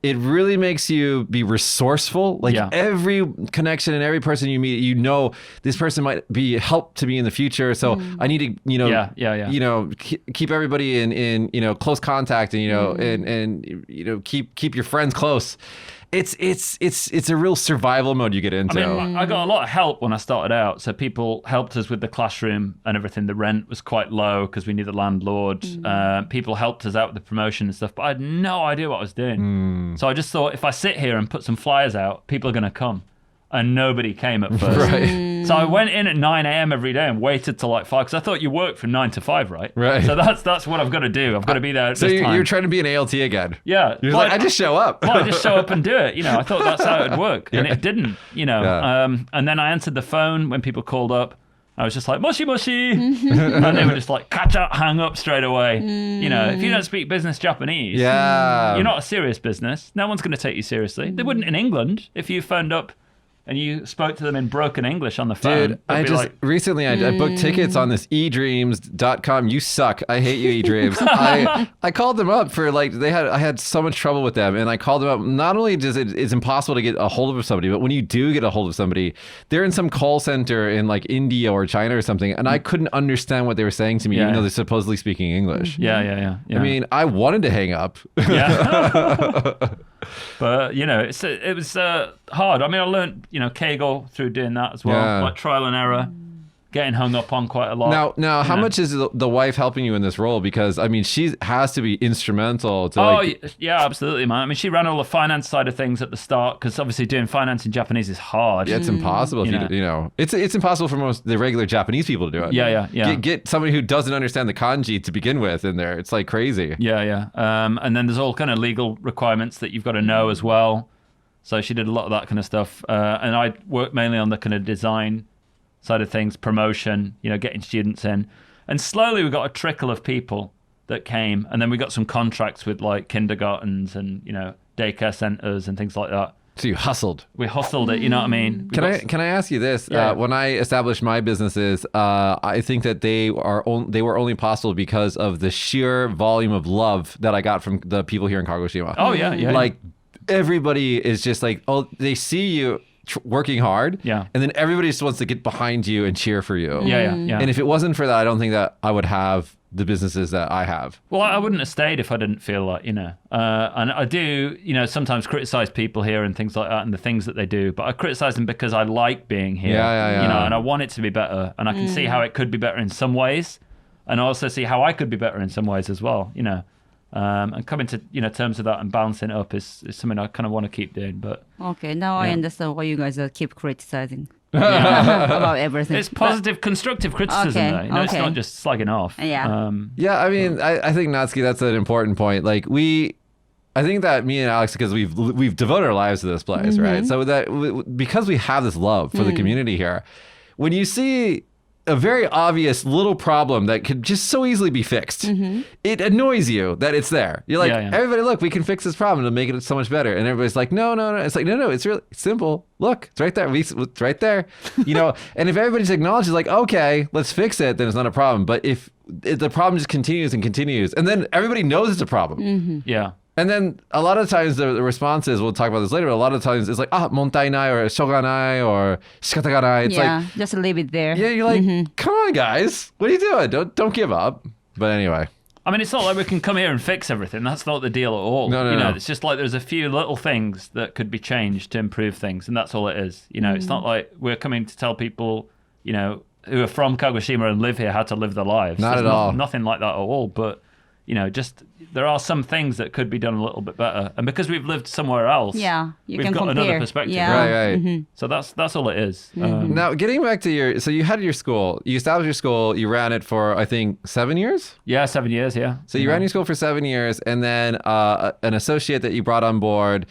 It really makes you be resourceful. Like every connection and every person you meet, you know, this person might be help to me in the future. So I need to, you know, you know, keep everybody in, you know, close contact and, you know, and, you know, keep your friends close. It's a real survival mode you get into. I mean, I got a lot of help when I started out. So people helped us with the classroom and everything. The rent was quite low because we needed a landlord. People helped us out with the promotion and stuff, but I had no idea what I was doing. So I just thought, if I sit here and put some flyers out, people are going to come. And nobody came at first. Right. So I went in at 9 a.m. every day and waited till like 5 because I thought you work from 9 to 5, right? Right. So that's what I've got to do. I've got to be there at so this time. You're trying to be an ALT again. Yeah. You're like, I just show up. Well, I just show up and do it. You know, I thought that's how it would work. And it didn't, you know. And then I answered the phone when people called up. I was just like, moshi moshi. And they were just like, catch up, hang up straight away. You know, if you don't speak business Japanese, you're not a serious business. No one's going to take you seriously. They wouldn't in England if you phoned up and you spoke to them in broken English on the phone. Dude, I booked tickets on this edreams.com. You suck. I hate you, eDreams. I called them up for like, I had so much trouble with them. And I called them up. Not only it's impossible to get a hold of somebody, but when you do get a hold of somebody, they're in some call center in like India or China or something. And I couldn't understand what they were saying to me, even though they're supposedly speaking English. Yeah. I mean, I wanted to hang up. Yeah. But, you know, it was hard. I mean, I learned, you know, Kegel through doing that as well, like trial and error, getting hung up on quite a lot. Now, how much is the wife helping you in this role? Because, I mean, she has to be instrumental to yeah, absolutely, man. I mean, she ran all the finance side of things at the start because obviously doing finance in Japanese is hard. Yeah, it's impossible. You know, it's impossible for most the regular Japanese people to do it. Yeah. Get somebody who doesn't understand the kanji to begin with in there. It's like crazy. Yeah. And then there's all kind of legal requirements that you've got to know as well. So she did a lot of that kind of stuff. And I worked mainly on the kind of design side of things, promotion, you know, getting students in. And slowly we got a trickle of people that came. And then we got some contracts with like kindergartens and, you know, daycare centers and things like that. So you hustled. We hustled it, you know what I mean? Can I ask you this? When I established my businesses, I think that they were only possible because of the sheer volume of love that I got from the people here in Kagoshima. Oh, yeah. Like, everybody is just like, they see you working hard, and then everybody just wants to get behind you and cheer for you. Yeah. And if it wasn't for that, I don't think that I would have the businesses that I have. Well, I wouldn't have stayed if I didn't feel like, you know, and I do, you know, sometimes criticize people here and things like that and the things that they do, but I criticize them because I like being here, you know, and I want it to be better, and I can see how it could be better in some ways, and I also see how I could be better in some ways as well, you know. And coming to, you know, terms of that and balancing it up is something I kind of want to keep doing. But okay, now I understand why you guys keep criticizing about everything. It's positive, constructive criticism, though. You know, it's not just slagging off. Yeah. I mean, I think, Natsuki, that's an important point. Like, we I think that me and Alex, because we've devoted our lives to this place, right? So that because we have this love for the community here, when you see a very obvious little problem that could just so easily be fixed, it annoys you that it's there. You're like, everybody, look, we can fix this problem to make it so much better. And everybody's like, no. It's like, no, it's really simple. Look, it's right there. It's right there. You know, and if everybody's acknowledges like, okay, let's fix it, then it's not a problem. But if the problem just continues and continues, and then everybody knows it's a problem. Yeah. And then a lot of times the response is, we'll talk about this later, but a lot of times it's like, montai nai or shoganai or shikata ga nai. It's like, just leave it there. yeah, you're like, come on, guys. What are you doing? Don't give up. But anyway. I mean, it's not like we can come here and fix everything. That's not the deal at all. No. It's just like there's a few little things that could be changed to improve things, and that's all it is. It's not like we're coming to tell people, who are from Kagoshima and live here how to live their lives. Not at all. Nothing like that at all. But just there are some things that could be done a little bit better, and because we've lived somewhere else, you we've can got compare. another perspective. Right. So that's all it is. Now, getting back to so you had your school, you established your school, you ran it for, I think, 7 years? Yeah, 7 years, yeah. So you ran your school for 7 years, and then an associate that you brought on board,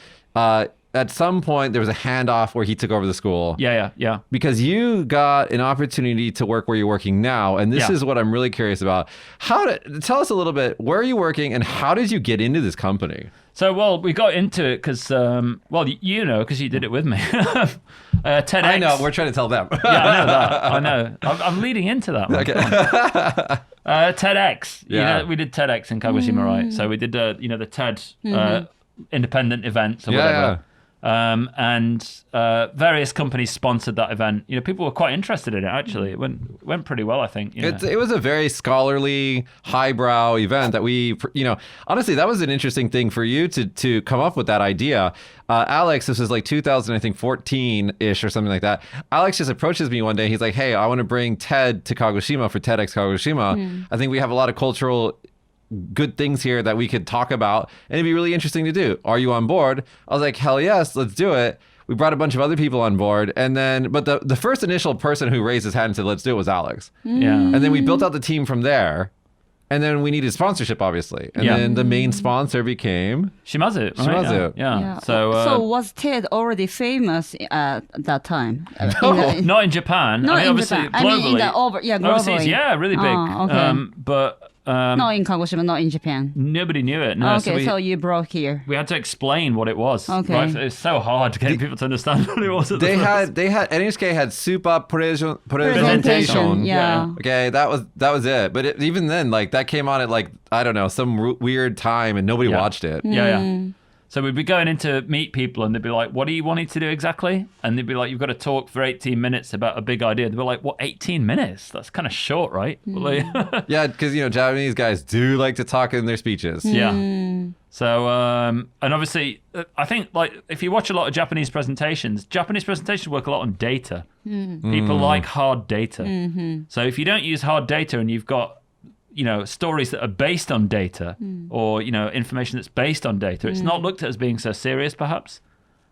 at some point there was a handoff where he took over the school. Yeah. Because you got an opportunity to work where you're working now, and this Yeah. is what I'm really curious about. Tell us a little bit, where are you working, and how did you get into this company? So, well, we got into it because, because you did it with me. TEDx. I know, we're trying to tell them. Yeah, I know that. I know. I'm leading into that one. Okay. TEDx. Yeah. We did TEDx in Kagoshima, right? So we did, the TED independent events or whatever. And various companies sponsored that event. People were quite interested in it, actually. It went pretty well, I think. It was a very scholarly, highbrow event that we, honestly, that was an interesting thing for you to come up with that idea. Alex, this was like 2014-ish or something like that. Alex just approaches me one day. He's like, hey, I want to bring TED to Kagoshima for TEDx Kagoshima. I think we have a lot of cultural good things here that we could talk about, and it'd be really interesting to do. Are you on board? I was like, hell yes, let's do it. We brought a bunch of other people on board, and then, but the first initial person who raised his hand and said, let's do it, was Alex. Yeah. And then we built out the team from there, and then we needed sponsorship, obviously. And then the main sponsor became Shimazu. Right? Shimazu. Yeah. So was Ted already famous at that time? Not in Japan. Not I mean, in obviously, Japan. globally. Globally. Overseas, yeah, really big. Oh, okay. But not in Kagoshima, not in Japan. nobody knew it. No, Okay, so you brought here. we had to explain what it was. Okay. Right? It's so hard to get people to understand what it was. At They the had NHK had super presentation. Presentation, yeah. Okay, that was it. But even then, like, that came on at, like, I don't know, some weird time, and nobody watched it. Yeah. So we'd be going in to meet people, and they'd be like, what are you wanting to do exactly? And they'd be like, you've got to talk for 18 minutes about a big idea. They'd be like, what, 18 minutes? That's kind of short, right? Like, Yeah, because, Japanese guys do like to talk in their speeches. yeah. So, and obviously, I think, like, if you watch a lot of Japanese presentations work a lot on data. People like hard data. So if you don't use hard data and you've got, stories that are based on data or, information that's based on data, it's not looked at as being so serious, perhaps.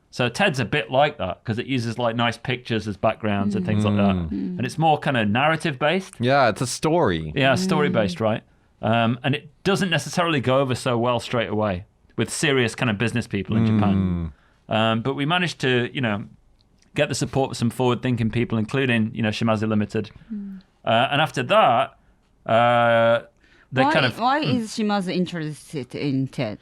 So TED's a bit like that because it uses, like, nice pictures as backgrounds and things like that. And it's more kind of narrative based. Yeah, it's a story. Yeah, story based, right? And it doesn't necessarily go over so well straight away with serious kind of business people in Japan. But we managed to, get the support of some forward thinking people, including, Shimazu Limited. And after that, why is Shimazu interested in TED?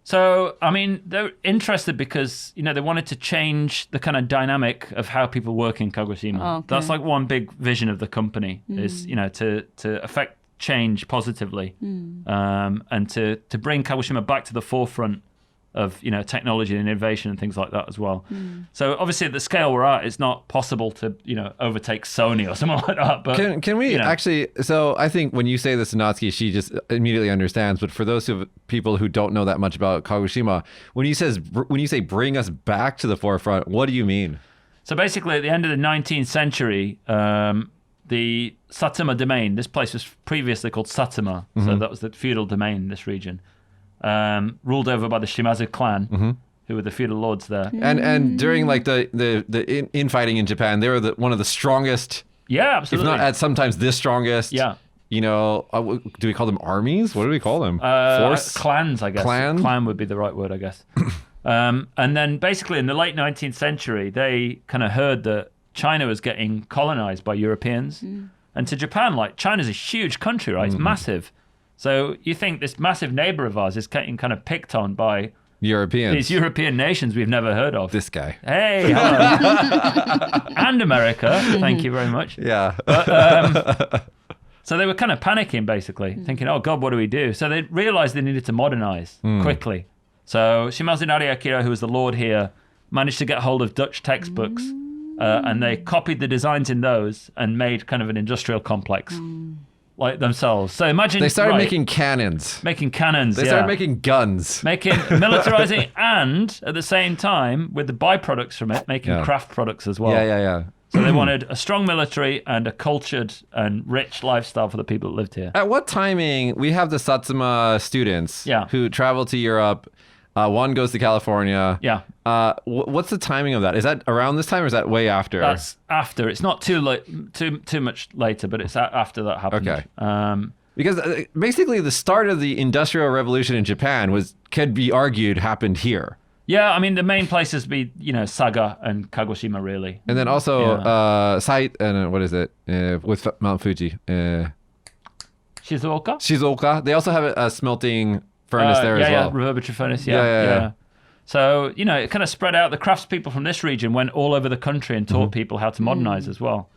So, I mean, they're interested because, they wanted to change the kind of dynamic of how people work in Kagoshima. Okay. That's like one big vision of the company is, to affect change positively and to bring Kagoshima back to the forefront of, technology and innovation and things like that as well. So obviously at the scale we're at, it's not possible to, overtake Sony or something like that. But can we actually? So I think when you say this to Natsuki, she just immediately understands. But for those people who don't know that much about Kagoshima, when you say bring us back to the forefront, what do you mean? So basically, at the end of the 19th century, the Satsuma domain, this place was previously called Satsuma, so that was the feudal domain in this region, ruled over by the Shimazu clan, who were the feudal lords there. And during, like, the infighting in Japan, they were one of the strongest. Yeah, absolutely. If not sometimes the strongest. Yeah. do we call them armies? What do we call them? Clans, I guess. Clan would be the right word, I guess. And then basically in the late 19th century, they kind of heard that China was getting colonized by Europeans. And to Japan, like, China's a huge country, right? It's massive. So you think this massive neighbor of ours is getting kind of picked on by Europeans. These European nations we've never heard of. This guy. Hey, hello. And America. Thank you very much. Yeah. But, so they were kind of panicking, basically, thinking, oh, God, what do we do? So they realized they needed to modernize quickly. So Shimazu Nariakira, who was the lord here, managed to get hold of Dutch textbooks, and they copied the designs in those and made kind of an industrial complex like themselves. So imagine... They started making cannons. Making cannons, They started making guns. Militarizing, and at the same time, with the byproducts from it, making craft products as well. Yeah. So they wanted a strong military and a cultured and rich lifestyle for the people that lived here. At what timing, we have the Satsuma students who travel to Europe. One goes to California. Yeah. What's the timing of that? Is that around this time or is that way after? That's after. It's not too late, too much later, but it's after that happened. Okay. Because basically the start of the Industrial Revolution in Japan could be argued happened here. Yeah, I mean, the main places be, Saga and Kagoshima, really. And then also Site, and what is it, with Mount Fuji? Shizuoka? Shizuoka. They also have a smelting furnace there as well. Yeah, reverberatory furnace, yeah. So, it kind of spread out. The craftspeople from this region went all over the country and taught people how to modernize as well.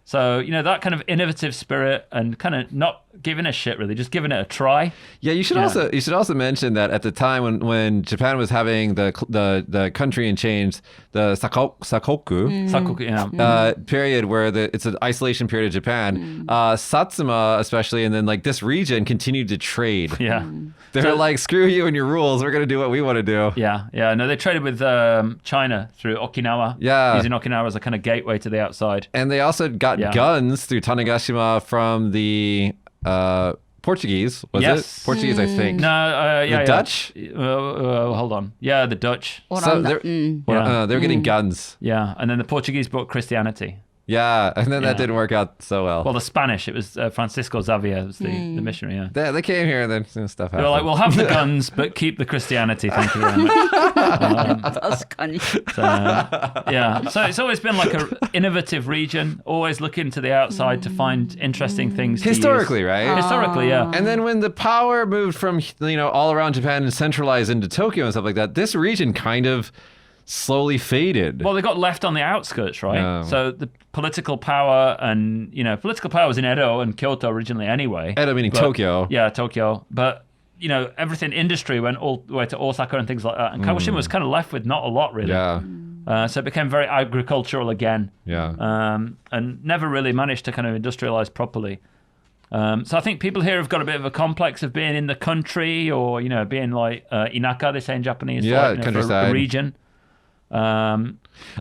So, that kind of innovative spirit and kind of not giving a shit, really, just giving it a try. Yeah, you should also mention that at the time when Japan was having the country in change, the Sakoku period where it's an isolation period of Japan, Satsuma especially, and then like this region continued to trade. Yeah. They're like, screw you and your rules. We're going to do what we want to do. Yeah. No, they traded with China through Okinawa. Yeah. Using Okinawa as a kind of gateway to the outside. And they also got guns through Tanegashima from the Portuguese, was it? Portuguese, I think. No, the Dutch? Hold on. Yeah, the Dutch. So they were getting guns. Yeah, and then the Portuguese brought Christianity. Yeah, and then that didn't work out so well. Well, the Spanish, it was Francisco Xavier was the missionary, They came here and then stuff happened. They were like, we'll have the guns, but keep the Christianity, thank you very much. So it's always been like an innovative region, always looking to the outside to find interesting things Historically, to use. right? Historically, yeah. And then when the power moved from, all around Japan and centralized into Tokyo and stuff like that, this region kind of slowly faded. Well, they got left on the outskirts, right? Yeah. So the political power and, political power was in Edo and Kyoto originally anyway. Edo meaning Tokyo. Yeah, Tokyo. But, everything industry went all the way to Osaka and things like that. And Kagoshima was kind of left with not a lot, really. Yeah. So it became very agricultural again. Yeah. And never really managed to kind of industrialize properly. So I think people here have got a bit of a complex of being in the country or, being like inaka, they say in Japanese. Yeah, for a region.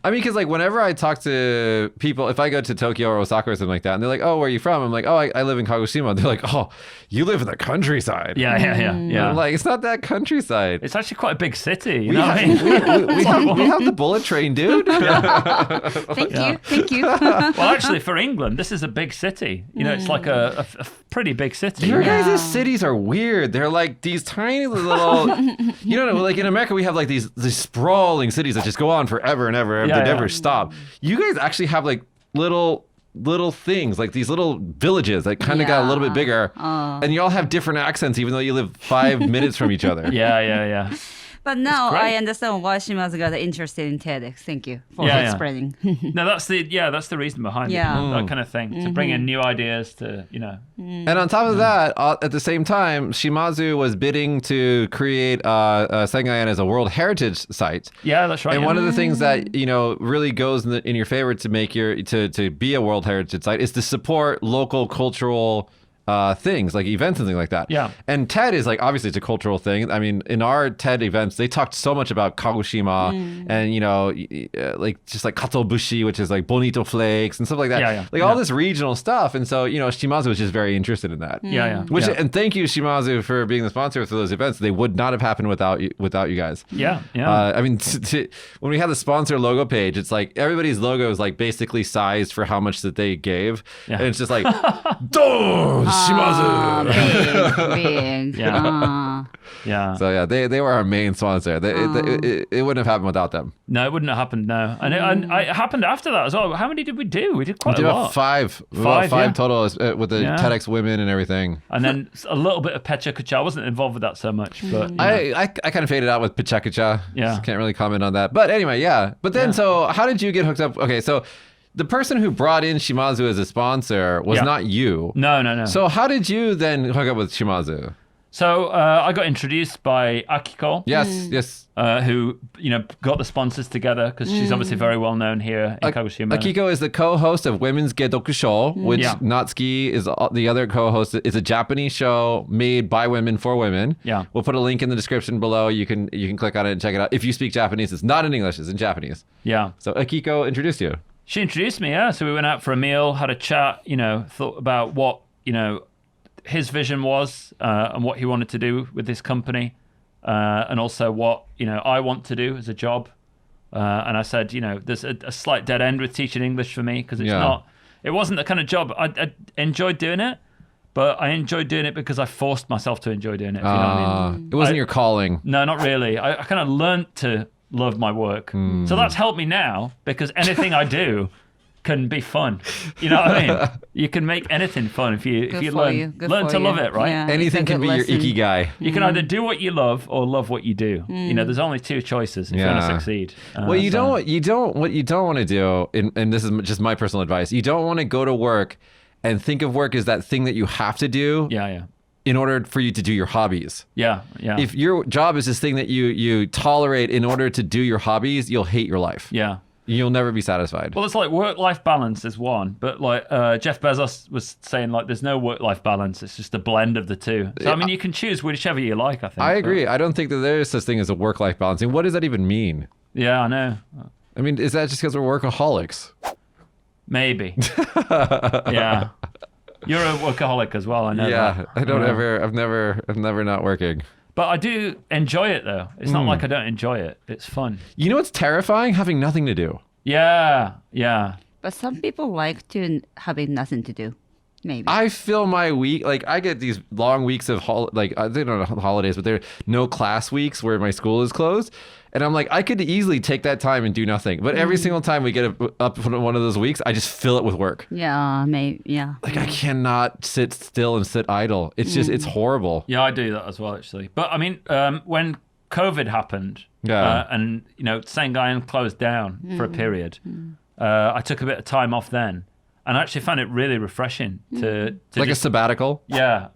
Because like whenever I talk to people, if I go to Tokyo or Osaka or something like that, and they're like, "Oh, where are you from?" I'm like, "Oh, I live in Kagoshima." They're like, "Oh, you live in the countryside." Yeah. I'm like, it's not that countryside. It's actually quite a big city. We have the bullet train, dude. Thank you. Well, actually, for England, this is a big city. It's like a pretty big city. Your guys' cities are weird. They're like these tiny little, like in America, we have like these sprawling cities that just go on forever and ever. They never stop. You guys actually have like little things, like these little villages that kind of got a little bit bigger, and you all have different accents, even though you live 5 minutes from each other. Yeah. But now I understand why Shimazu got interested in TEDx. Thank you for explaining. No, that's the reason behind it. That kind of thing, to bring in new ideas to, And on top of that, at the same time, Shimazu was bidding to create Sengayan as a World Heritage Site. Yeah, that's right. And one of the things that, really goes in your favor to make to be a World Heritage Site is to support local cultural things like events and things like that. Yeah. And TED is like, obviously it's a cultural thing. I mean, in our TED events, they talked so much about Kagoshima and, like just like katobushi, which is like bonito flakes and stuff like that. Yeah. Like all this regional stuff. And so, Shimazu was just very interested in that. Yeah. And thank you, Shimazu, for being the sponsor for those events. They would not have happened without you guys. Yeah. When we had the sponsor logo page, it's like everybody's logo is like basically sized for how much that they gave. Yeah. And it's just like, Doge! Shimazu. Big. Yeah. Yeah. So yeah, they were our main sponsor. It wouldn't have happened without them. No, it wouldn't have happened, no. And it happened after that as well. How many did we do? We did quite We did a about lot. five Yeah. total with the Yeah. TEDx women and everything. And then a little bit of Pecha. I wasn't involved with that so much, but you know. I kind of faded out with Pachakacha. Yeah. Can't really comment on that. But anyway, yeah. But then, so how did you get hooked up? Okay, so the person who brought in Shimazu as a sponsor was Yeah. not you. No. So how did you then hook up with Shimazu? So I got introduced by Akiko, Yes. who got the sponsors together because she's obviously very well known here in Kagoshima. Akiko is the co-host of Women's Gedoku Show, which Yeah. Natsuki is the other co-host. It's a Japanese show made by women for women. Yeah. We'll put a link in the description below. You can click on it and check it out. If you speak Japanese, it's not in English, it's in Japanese. Yeah. So Akiko introduced you. She introduced me, yeah. So we went out for a meal, had a chat, thought about what, his vision was and what he wanted to do with this company and also what, I want to do as a job. And I said, there's a slight dead end with teaching English for me because it wasn't the kind of job. I enjoyed doing it, but I enjoyed doing it because I forced myself to enjoy doing it. If you know what I mean? It wasn't your calling. No, not really. I kind of learned to love my work. So that's helped me now because anything I do can be fun. You know what I mean? You can make anything fun if you learn to love it, right? Yeah, Anything it's a can be good your lesson. ikigai. You can either do what you love or love what you do. There's only two choices if you want to succeed. What you don't want to do, and this is just my personal advice, you don't want to go to work and think of work as that thing that you have to do Yeah. in order for you to do your hobbies. Yeah. If your job is this thing that you tolerate in order to do your hobbies, you'll hate your life. Yeah. You'll never be satisfied. Well, it's like work-life balance is one, but like Jeff Bezos was saying, like there's no work-life balance. It's just a blend of the two. So I mean, you can choose whichever you like. I think. I agree. I don't think that there is such thing as a work-life balance. And what does that even mean? Yeah, I know. I mean, is that just because we're workaholics? Maybe. Yeah. You're a workaholic as well. I know. Yeah, that. I don't ever. I'm never not working. But I do enjoy it though. It's not like I don't enjoy it. It's fun. You know what's terrifying? Having nothing to do. Yeah. But some people like to having nothing to do. Maybe. I fill my week, like I get these long weeks of they're not holidays, but they're no class weeks where my school is closed. And I'm like, I could easily take that time and do nothing. But every single time we get up one of those weeks, I just fill it with work. Yeah, maybe. Yeah. Like I cannot sit still and sit idle. It's just, it's horrible. Yeah, I do that as well, actually. But I mean, when COVID happened, and Sengayan closed down for a period, I took a bit of time off then, and I actually found it really refreshing to Like just, a sabbatical. yeah.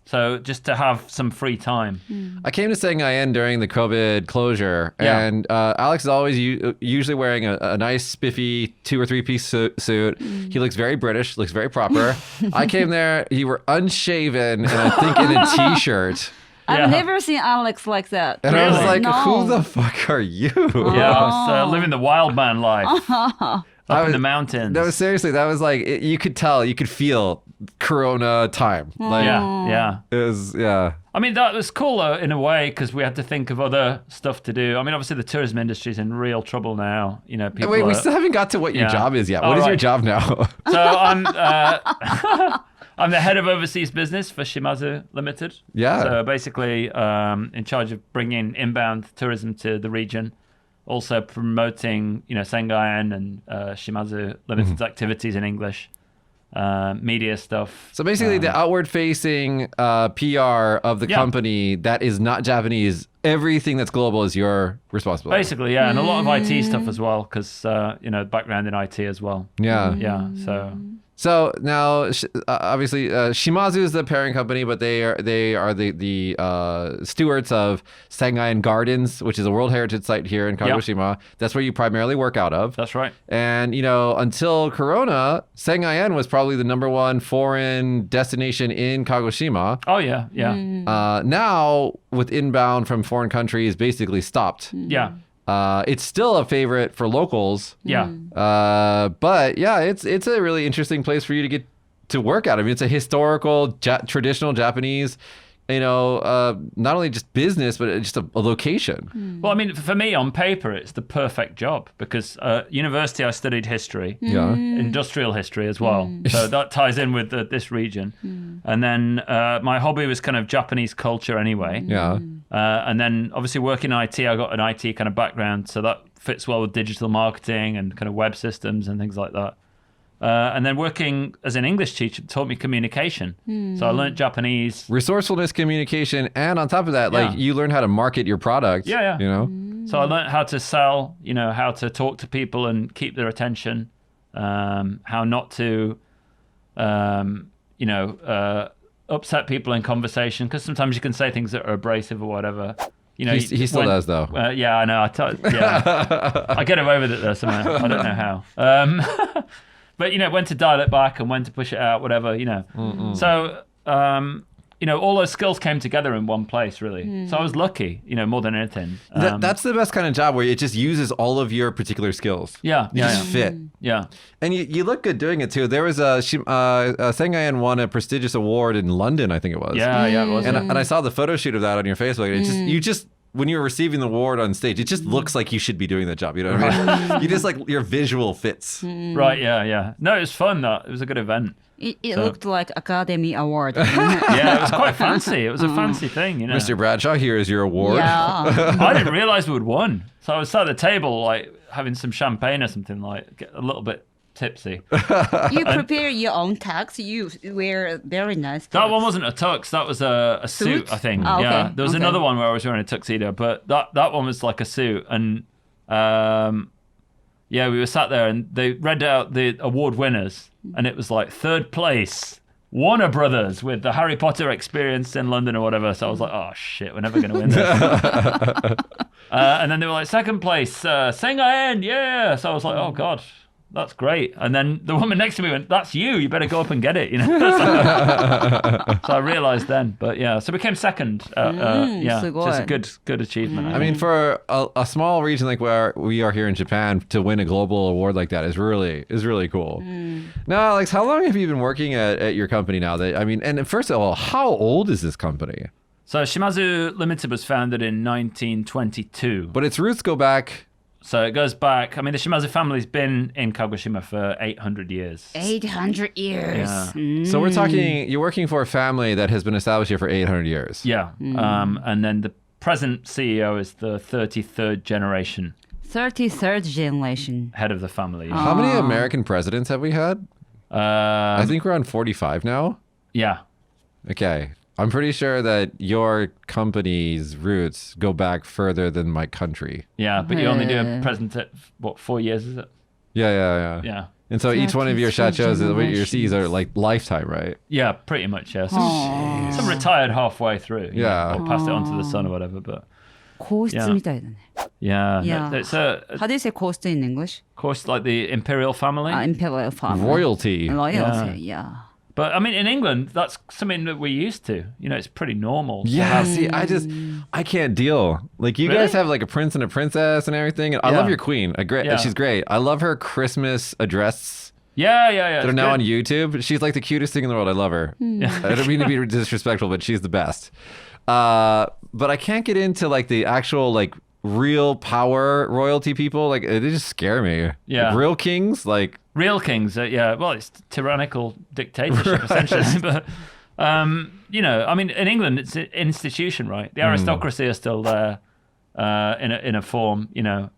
So just to have some free time. I came to Sengayen during the COVID closure, Yeah. and Alex is always usually wearing a nice, spiffy 2 or 3 piece suit. He looks very British, looks very proper. I came there, you were unshaven, and I think in a t-shirt. Yeah. I've never seen Alex like that. And I was Really? like, No. who the fuck are you? Yeah, I was living the wild man life up in the mountains. No, seriously, that was like, you could tell, you could feel Corona time. Like, yeah. it was, yeah. I mean, that was cool though, in a way, because we had to think of other stuff to do. I mean, obviously the tourism industry is in real trouble now. People Wait, we are- still haven't got to what your Yeah. job is yet. Oh, What is your right. job now? So I'm I'm the head of overseas business for Shimazu Limited. Yeah. So basically, in charge of bringing inbound tourism to the region, also promoting Sengayen and Shimazu Limited's activities in English, media stuff. So basically, the outward-facing PR of the Yeah. company that is not Japanese, everything that's global is your responsibility. Basically, yeah, and a lot of IT stuff as well, because background in IT as well. Yeah. Yeah, So now, obviously, Shimazu is the parent company, but they are the stewards of Sengayen Gardens, which is a World Heritage Site here in Kagoshima. That's where you primarily work out of. that's right. And, until Corona, Sengayen was probably the #1 foreign destination in Kagoshima. Oh yeah. Now, with inbound from foreign countries basically stopped. Yeah. It's still a favorite for locals. Yeah. But yeah, it's a really interesting place for you to get to work at. I mean, it's a historical, traditional Japanese not only just business, but just a location. Well, I mean, for me, on paper, it's the perfect job because university, I studied history, Yeah. industrial history as well. So that ties in with this region. And then my hobby was kind of Japanese culture anyway. Yeah. And then obviously working in IT, I got an IT kind of background. So that fits well with digital marketing and kind of web systems and things like that. And then working as an English teacher taught me communication. So I learned Japanese. Resourcefulness, communication, and on top of that, Yeah. like you learn how to market your product. Yeah. So I Mm. learned how to sell, how to talk to people and keep their attention, how not to, upset people in conversation, because sometimes you can say things that are abrasive or whatever. He still does, though. Yeah, I know. I get away with it though somehow. I don't know how. But when to dial it back and when to push it out, whatever. So all those skills came together in one place, really. So I was lucky, more than anything. That's the best kind of job where it just uses all of your particular skills. Yeah, You just fit. yeah. And you look good doing it too. There was Sengayan won a prestigious award in London, I think it was. Yeah, it was. And I saw the photo shoot of that on your Facebook. And you just when you're receiving the award on stage, it just looks like you should be doing that job. You know what I mean? You just like your visual fits. Right, yeah. No, it was fun. It was a good event. It looked like Academy Award. Yeah, it was quite fancy. It was a fancy thing, Mr. Bradshaw, here is your award. Yeah. I didn't realize we'd won. So I was sat at the table, like having some champagne or something, like get a little bit tipsy. You prepare your own tux. You wear very nice That clothes. one wasn't a tux. That was a suit, Suit? I think. Oh, okay. Yeah. There was Okay. another one where I was wearing a tuxedo, but that one was like a suit. And we were sat there and they read out the award winners, and it was like third place, Warner Brothers with the Harry Potter experience in London or whatever. So I was like, oh shit, we're never going to win this. And then they were like, second place, Sengayan, yeah. So I was like, oh God, that's great. And then the woman next to me went, that's you better go up and get it, So I realized then, but yeah, so we came second. Just a good achievement. I mean, for a small region like where we are here in Japan, to win a global award like that is really cool. Now, Alex, how long have you been working at your company now? And first of all, how old is this company? So Shimazu Limited was founded in 1922. But its roots go back. So it goes back. I mean, the Shimazu family's been in Kagoshima for 800 years. 800 years. Yeah. So we're talking, you're working for a family that has been established here for 800 years. Yeah. And then the present CEO is the 33rd generation 33rd generation. head of the family. How many American presidents have we had? I think we're on 45 now. Yeah. Okay. I'm pretty sure that your company's roots go back further than my country. Yeah, but you only do a present at, 4 years, is it? Yeah. Yeah. And so each one of your 33 chateaus, your C's are like lifetime, right? Yeah, pretty much, yeah. Some retired halfway through. Yeah. Or passed it on to the son or whatever, but 皇室みたいだね。 yeah. Yeah. It's a How do you say coast in English? course like the imperial family. Imperial family. Royalty. Royalty, yeah. But I mean, in England, that's something that we're used to. It's pretty normal. to Yeah, have- see, I can't deal. Like, you guys Really? have like a prince and a princess and everything. And I Yeah. love your queen. Yeah. She's great. I love her Christmas address Yeah. that are it's now on good. YouTube. She's like the cutest thing in the world. I love her. I don't mean to be disrespectful, but she's the best. But I can't get into like the actual like real power royalty people. Like, they just scare me. Yeah. Like, real kings, like, Real kings, yeah. Well, it's tyrannical dictatorship, essentially. But, I mean, in England, it's an institution, right? The aristocracy are still there in a form,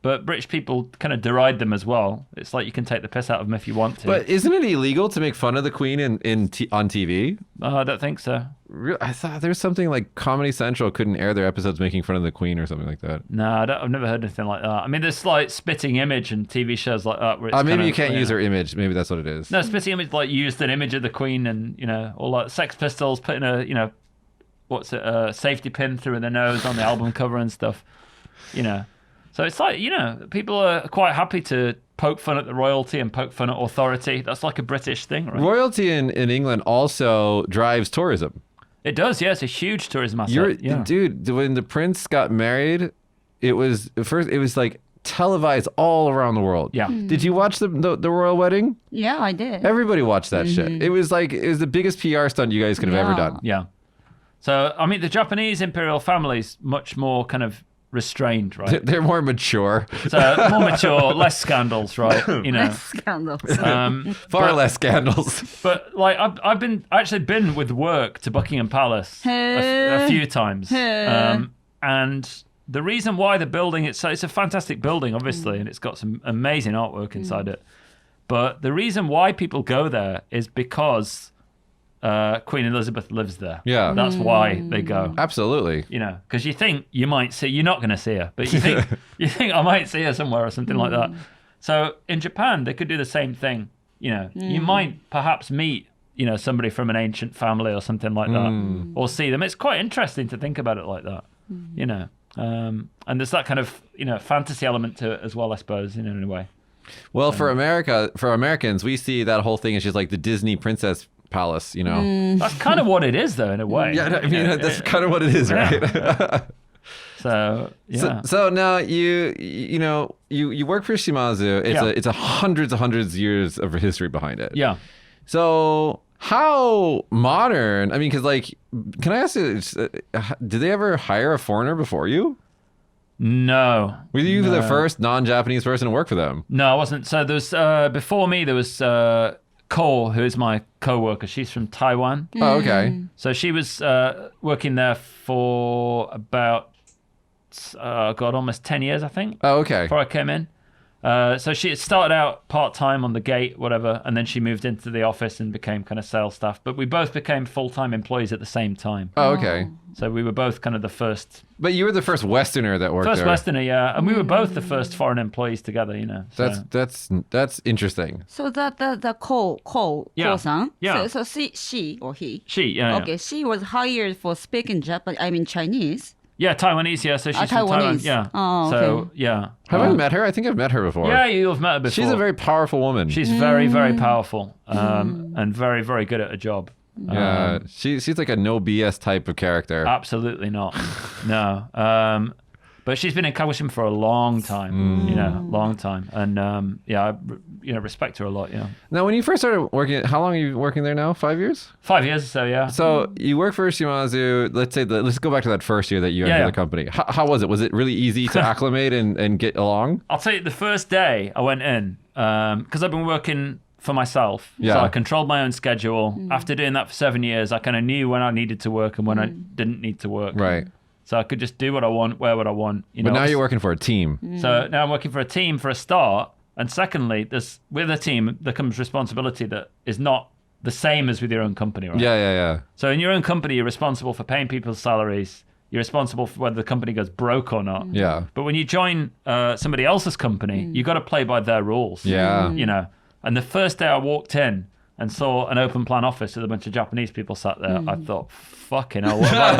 But British people kind of deride them as well. It's like you can take the piss out of them if you want to. but isn't it illegal to make fun of the queen on TV? I don't think so. I thought there was something like Comedy Central couldn't air their episodes making fun of the Queen or something like that. No, I've never heard anything like that. I mean, there's like Spitting Image and TV shows like that. Where it's Maybe kind of, you can't use her image. Maybe that's what it is. No, Spitting Image like used an image of the Queen and all like Sex Pistols putting a a safety pin through their nose on the album cover and stuff. So it's like people are quite happy to poke fun at the royalty and poke fun at authority. That's like a British thing, right? Royalty in England also drives tourism. It does, yeah. It's a huge tourism asset. Dude, when the prince got married, it was like televised all around the world. Yeah. Did you watch the royal wedding? Yeah, I did. Everybody watched that shit. It was the biggest PR stunt you guys could have ever Yeah. done. Yeah. So, I mean, the Japanese imperial family's much more kind of restrained, right? They're more mature. So more mature, less scandals, right? You know, Scandals. Far less scandals. but like I've actually been with work to Buckingham Palace a few times, and the reason why the building it's a fantastic building, obviously, and it's got some amazing artwork inside it. But the reason why people go there is because Queen Elizabeth lives there. Yeah. That's why they go. Absolutely. You know, because you think you're not going to see her, but you think I might see her somewhere or something like that. So in Japan, they could do the same thing. You know, you might perhaps meet, you know, somebody from an ancient family or something like that, or see them. It's quite interesting to think about it like that. You know, and there's that kind of, you know, fantasy element to it as well, I suppose, in a way. Well, for Americans, we see that whole thing as just like the Disney princess palace, you know. That's kind of what it is, though, in a way. Yeah, I mean, that's kind of what it is, right? So yeah. So now you know you work for Shimazu. It's hundreds of years of history behind it. Yeah. So how modern? I mean, because like, can I ask you? Did they ever hire a foreigner before you? No. Were you the first non-Japanese person to work for them? No, I wasn't. So there's before me there was Ko, who is my co-worker. She's from Taiwan. Oh, okay. So she was working there for about almost 10 years, I think. Oh, okay. Before I came in. So she had started out part-time on the gate, whatever, and then she moved into the office and became kind of sales staff. But we both became full-time employees at the same time. Oh, okay. So we were both kind of the first... But you were the first Westerner that worked there. First Westerner, yeah. And we were both the first foreign employees together, you know. So. That's interesting. So the Ko-san. Yeah. So she or he. She, yeah. Okay, she was hired for speaking Japanese. I mean Chinese. Yeah, Taiwanese, yeah. So she's from Taiwan. Taiwanese. Yeah. Oh, okay. So, yeah. Have I met her? I think I've met her before. Yeah, you've met her before. She's a very powerful woman. She's very, very powerful and very, very good at her job. Yeah, she's like a no BS type of character. Absolutely not. No. But she's been in Kagoshima for a long time, you know, long time. And yeah, I respect her a lot, yeah. Now, when you first started working, how long are you working there now? 5 years? 5 years or so, yeah. So you work for Shimazu. Let's go back to that first year that you entered the company. How was it? Was it really easy to acclimate and get along? I'll tell you, the first day I went in, because I've been working for myself. Yeah. So I controlled my own schedule. After doing that for 7 years, I kind of knew when I needed to work and when I didn't need to work. Right. So I could just do what I want, where what I want. You know, But now you're working for a team. So now I'm working for a team for a start. And secondly, with a team, there comes responsibility that is not the same as with your own company, right? Yeah. So in your own company, you're responsible for paying people's salaries. You're responsible for whether the company goes broke or not. Yeah. But when you join somebody else's company, you got to play by their rules. Yeah. You know. And the first day I walked in and saw an open plan office with a bunch of Japanese people sat there, I thought, fucking hell, what have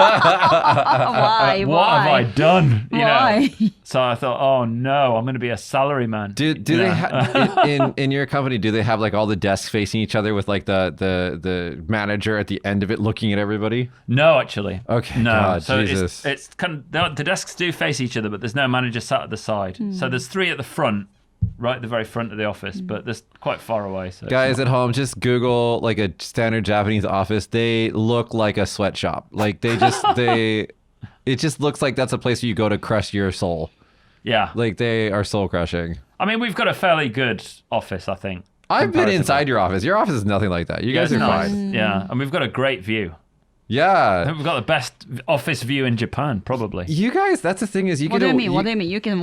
I done? You Why? know? So I thought, oh no, I'm going to be a salaryman. Do they in your company? Do they have like all the desks facing each other with like the manager at the end of it looking at everybody? No, actually. Okay. No. God, So Jesus. it's kind of, the desks do face each other, but there's no manager sat at the side. So there's three at the front. Right at the very front of the office, but they're quite far away. So Guys at home, just Google like a standard Japanese office. They look like a sweatshop. Like it just looks like that's a place where you go to crush your soul. yeah. Like they are soul crushing. I mean, we've got a fairly good office, I think. I've been comparatively. inside your office. Your office is nothing like that. You guys it's are nice. fine. Yeah, and we've got a great view. I Yeah. think we've got the best office view in Japan, probably. You guys, that's the thing is you What get do you mean? What do you mean? You can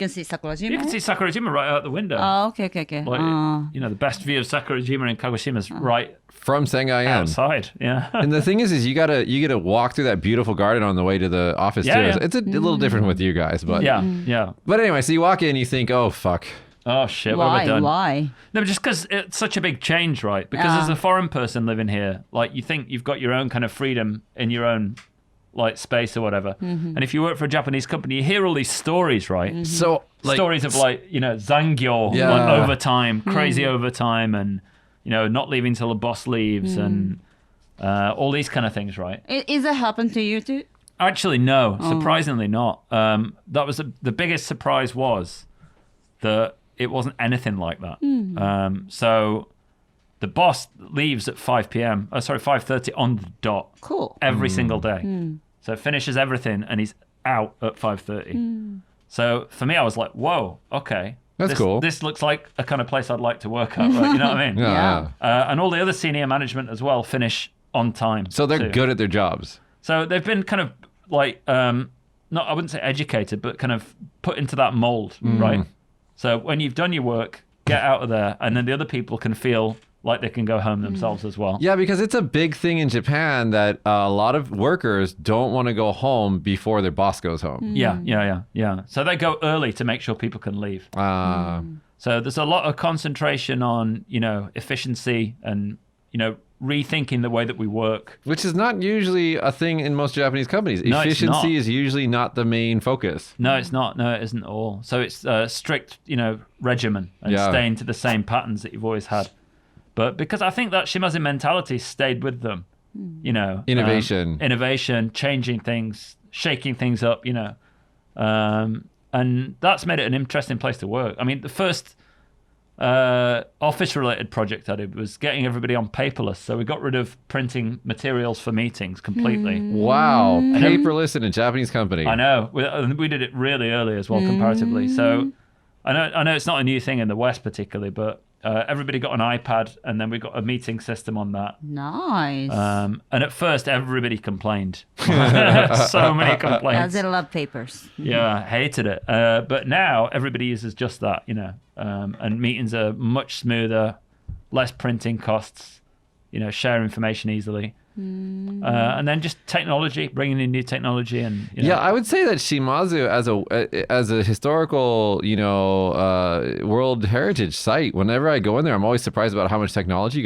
see Sakurajima? You can see Sakurajima right out the window. Oh, okay. Like, you know, the best view of Sakurajima in Kagoshima is right from Sengayen. outside. Yeah. And the thing is you gotta walk through that beautiful garden on the way to the office too. Yeah. It's a little different with you guys, but yeah. But anyway, so you walk in, you think, oh fuck. Oh shit, what have I done? Why? No, just because it's such a big change, right? Because as a foreign person living here, like you think you've got your own kind of freedom in your own like space or whatever. And if you work for a Japanese company, you hear all these stories, right? So like, Stories of like, you know, zangyo, Yeah. like overtime, crazy overtime, and you know, not leaving till the boss leaves, and all these kind of things, right? Is that happen to you too? Actually, no. Surprisingly, not. That was the biggest surprise was that it wasn't anything like that. So the boss leaves at 5 p.m. 5:30 on the dot. Cool. Every single day. So finishes everything and he's out at 5:30. So for me, I was like, whoa, okay. That's cool. This looks like a kind of place I'd like to work at, right? You know what I mean? Yeah. And all the other senior management as well finish on time. So they're too. good at their jobs. So they've been kind of like, I wouldn't say educated, but kind of put into that mold, right? So when you've done your work, get out of there, and then the other people can feel like they can go home themselves as well. Yeah, because it's a big thing in Japan that a lot of workers don't want to go home before their boss goes home. Yeah. So they go early to make sure people can leave. So there's a lot of concentration on, efficiency and, rethinking the way that we work. Which is not usually a thing in most Japanese companies. No, Efficiency is usually not the main focus. No, it's not. No, it isn't at all. So it's a strict, regimen and staying to the same patterns that you've always had. But because I think that Shimazu mentality stayed with them, Innovation, changing things, shaking things up, and that's made it an interesting place to work. I mean, the first office-related project I did was getting everybody on paperless. So we got rid of printing materials for meetings completely. Wow, paperless in a Japanese company. I know. We did it really early as well, comparatively. So I know it's not a new thing in the West particularly, but everybody got an iPad, and then we got a meeting system on that. Nice. And at first, everybody complained. So many complaints. They love papers. Yeah, hated it. But now everybody uses just that, and meetings are much smoother, less printing costs, share information easily. And then just technology, bringing in new technology, and yeah, I would say that Shimazu as a historical, World Heritage site. Whenever I go in there, I'm always surprised about how much technology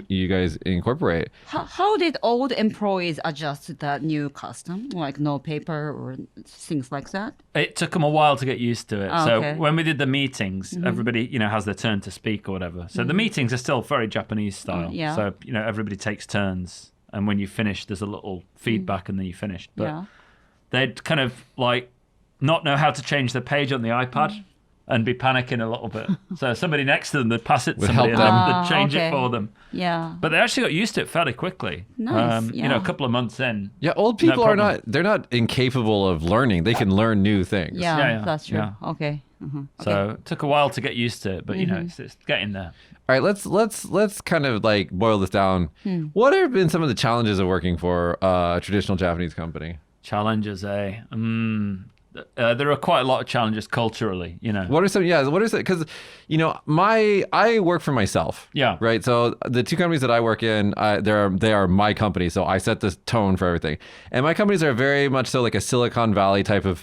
you guys incorporate. How did old employees adjust to that new custom, like no paper or things like that? It took them a while to get used to it. Okay. So when we did the meetings, everybody, has their turn to speak or whatever. So the meetings are still very Japanese style. Yeah. So, everybody takes turns. And when you finish, there's a little feedback and then you finished. But they'd kind of not know how to change the page on the iPad and be panicking a little bit. So somebody next to them, they'd pass it to somebody and they'd change it for them. Yeah. But they actually got used to it fairly quickly. Nice. A couple of months in. Yeah, old people are problem. they're not incapable of learning. They can learn new things. Yeah, that's true. Yeah. Okay. So it took a while to get used to it, but it's getting there. All right, let's kind of boil this down. What have been some of the challenges of working for a traditional Japanese company? Challenges, eh? There are quite a lot of challenges culturally, What are some? Yeah, what is it? Because I work for myself. Yeah. Right. So the two companies that I work in, they are my company. So I set the tone for everything. And my companies are very much so like a Silicon Valley type of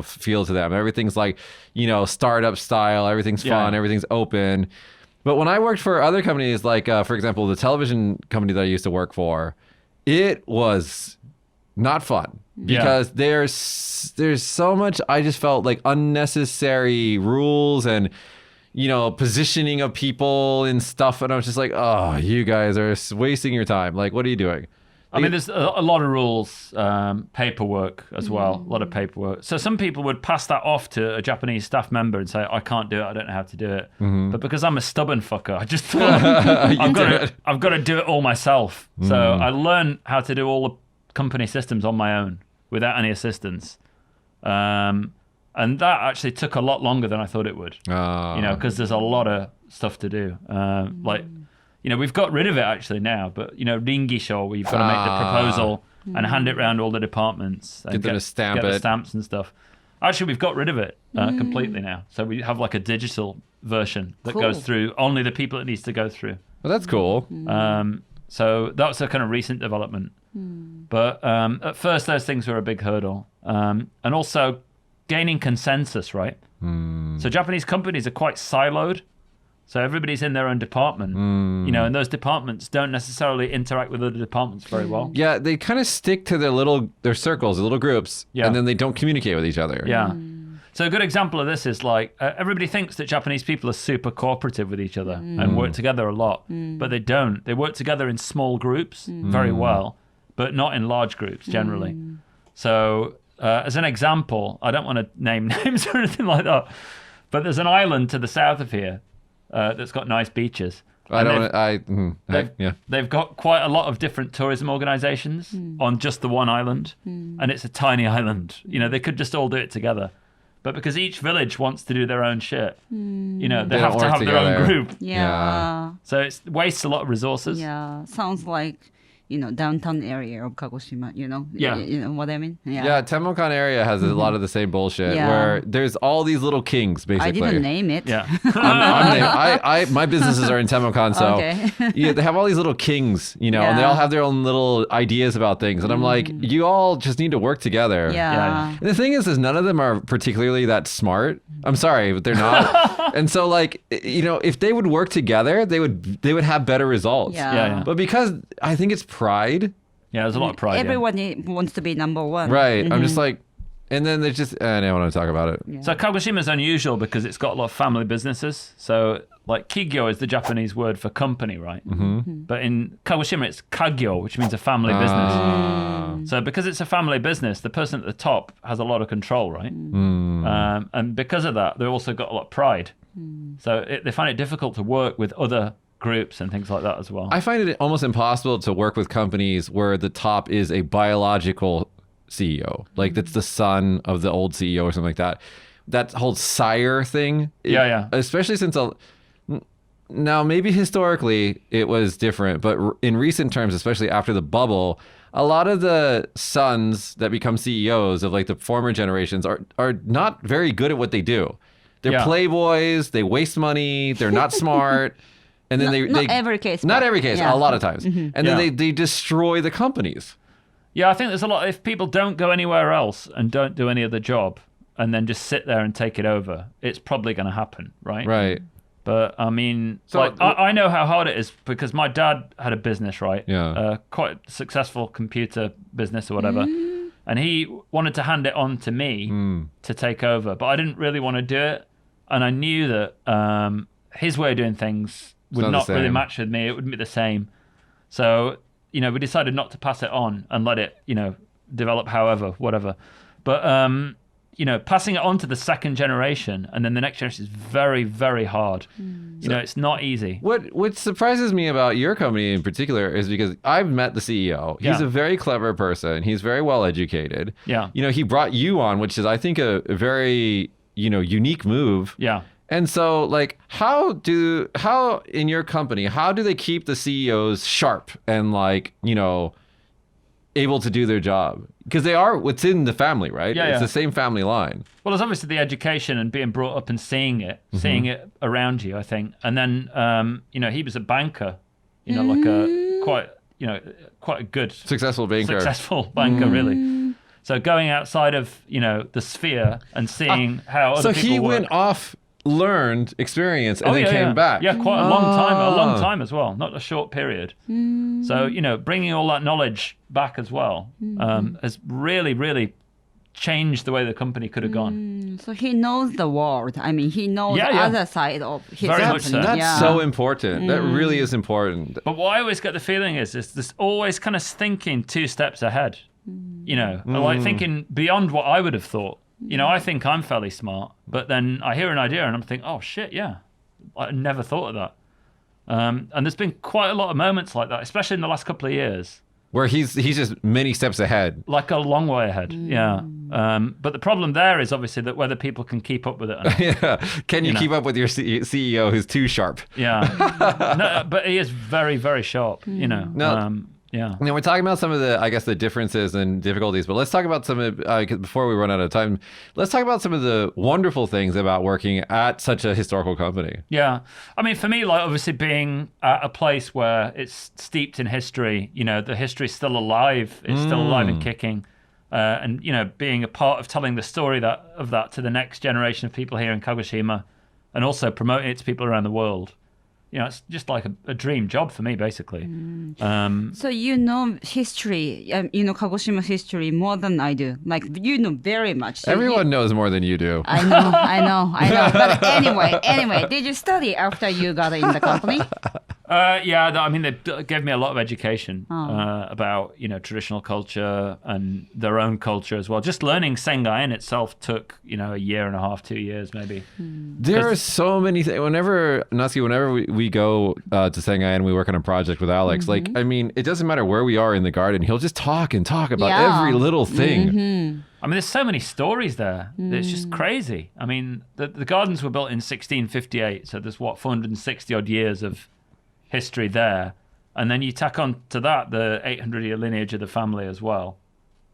feel to them. Everything's startup style. Everything's fun. Everything's open. But when I worked for other companies, for example, the television company that I used to work for, it was not fun because there's so much, I just felt like unnecessary rules and positioning of people and stuff, and I was just like, oh, you guys are wasting your time. What are you doing? I mean, there's a lot of rules, paperwork as well, a lot of paperwork. So some people would pass that off to a Japanese staff member and say, I can't do it, I don't know how to do it. But because I'm a stubborn fucker, I just thought, I've got to do it all myself. So I learned how to do all the company systems on my own without any assistance. And that actually took a lot longer than I thought it would, because there's a lot of stuff to do. We've got rid of it actually now, but, Ringisho, where you've got to make the proposal and hand it around all the departments. And Get them to stamp get it. the stamps and stuff. Actually, we've got rid of it completely now. So we have a digital version that goes through only the people it needs to go through. Well, that's cool. So that's a kind of recent development. But at first, those things were a big hurdle. And also gaining consensus, right? So Japanese companies are quite siloed. So everybody's in their own department, and those departments don't necessarily interact with other departments very well. Yeah, they kind of stick to their circles, their little groups, and then they don't communicate with each other. Yeah. So a good example of this is everybody thinks that Japanese people are super cooperative with each other and work together a lot, but they don't. They work together in small groups very well, but not in large groups generally. So as an example, I don't want to name names or anything like that, but there's an island to the south of here that's got nice beaches. They've got quite a lot of different tourism organizations on just the one island, and it's a tiny island. You know, they could just all do it together. But because each village wants to do their own shit, you know, they have to have their own group. Yeah. So it wastes a lot of resources. Yeah. Sounds like, you know, downtown area of Kagoshima, you know? Yeah. You know what I mean? Yeah, Temukan area has a lot of the same bullshit where there's all these little kings, basically. I didn't name it. Yeah. My businesses are in Temukan, so Okay. they have all these little kings, you know, and they all have their own little ideas about things. And I'm like, you all just need to work together. Yeah. And the thing is none of them are particularly that smart. I'm sorry, but they're not. And so, like, you know, if they would work together, they would have better results. Yeah. But because I think it's pride. Yeah, there's a lot of pride. Everyone wants to be number one. Right. I'm just like, and then there's just, I don't want to talk about it. Yeah. So Kagoshima is unusual because it's got a lot of family businesses. So like kigyo is the Japanese word for company, right? But in Kagoshima it's kagyo, which means a family business. So because it's a family business, the person at the top has a lot of control, right? And because of that, they've also got a lot of pride. So they find it difficult to work with other groups and things like that as well. I find it almost impossible to work with companies where the top is a biological CEO. Like that's the son of the old CEO or something like that. That whole sire thing. Especially since now maybe historically it was different, but in recent terms, especially after the bubble, a lot of the sons that become CEOs of like the former generations are not very good at what they do. They're playboys, they waste money, they're not smart. And then not every case. Not but, every case, a lot of times. And then they destroy the companies. Yeah, I think there's a lot. If people don't go anywhere else and don't do any other job and then just sit there and take it over, it's probably going to happen, right? Right. But I mean, So- like, I know how hard it is because my dad had a business, right? Yeah. Quite successful computer business or whatever. And he wanted to hand it on to me to take over, but I didn't really want to do it. And I knew that his way of doing things would not really match with me. It wouldn't be the same. So, you know, we decided not to pass it on and let it, you know, develop however, whatever. But, you know, passing it on to the second generation and then the next generation is very, very hard. You know, it's not easy. What surprises me about your company in particular is because I've met the CEO. He's a very clever person. He's very well educated. Yeah. You know, he brought you on, which is, I think, a very, you know, unique move. Yeah. And so, like, how in your company, how do they keep the CEOs sharp and, like, you know, able to do their job? Because they are within the family, right? Yeah, it's the same family line. Well, there's obviously the education and being brought up and seeing it around you, I think. And then, you know, he was a banker, you know, like quite a good, Successful banker. really. So going outside of, you know, the sphere and seeing how other So people he work. went off, learned experience, and then came back. Yeah, quite a long time as well, not a short period. So, you know, bringing all that knowledge back as well has really, really changed the way the company could have gone. So he knows the world. I mean, he knows the other side of his Very company. much so. That's so important. That really is important. But what I always get the feeling is this always kind of thinking 2 steps ahead. You know, like thinking beyond what I would have thought. You know, I think I'm fairly smart, but then I hear an idea and I'm thinking, oh shit, yeah, I never thought of that. And there's been quite a lot of moments like that, especially in the last couple of years. Where he's just many steps ahead. Like a long way ahead, yeah. But the problem there is obviously that whether people can keep up with it or not. Yeah. Can you keep up with your CEO who's too sharp? Yeah. No, but he is very, very sharp, you know. No. Yeah. Now we're talking about some of the, I guess, the differences and difficulties, but let's talk about some of, before we run out of time, let's talk about some of the wonderful things about working at such a historical company. Yeah. I mean, for me, like, obviously being at a place where it's steeped in history, you know, the history's still alive, it's still alive and kicking. And, you know, being a part of telling the story of that to the next generation of people here in Kagoshima and also promoting it to people around the world. You know, it's just like a dream job for me, basically. So you know history, you know Kagoshima history more than I do. Like, you know very much. So Everyone knows more than you do. I know. But anyway, did you study after you got in the company? I mean, they gave me a lot of education about, traditional culture and their own culture as well. Just learning Sengai in itself took, a year and a half, 2 years maybe. There are so many things. Whenever we go to Sengai and we work on a project with Alex, I mean, it doesn't matter where we are in the garden. He'll just talk about every little thing. I mean, there's so many stories there. It's just crazy. I mean, the gardens were built in 1658, so there's 460 odd years of history there, and then you tack on to that the 800-year lineage of the family as well,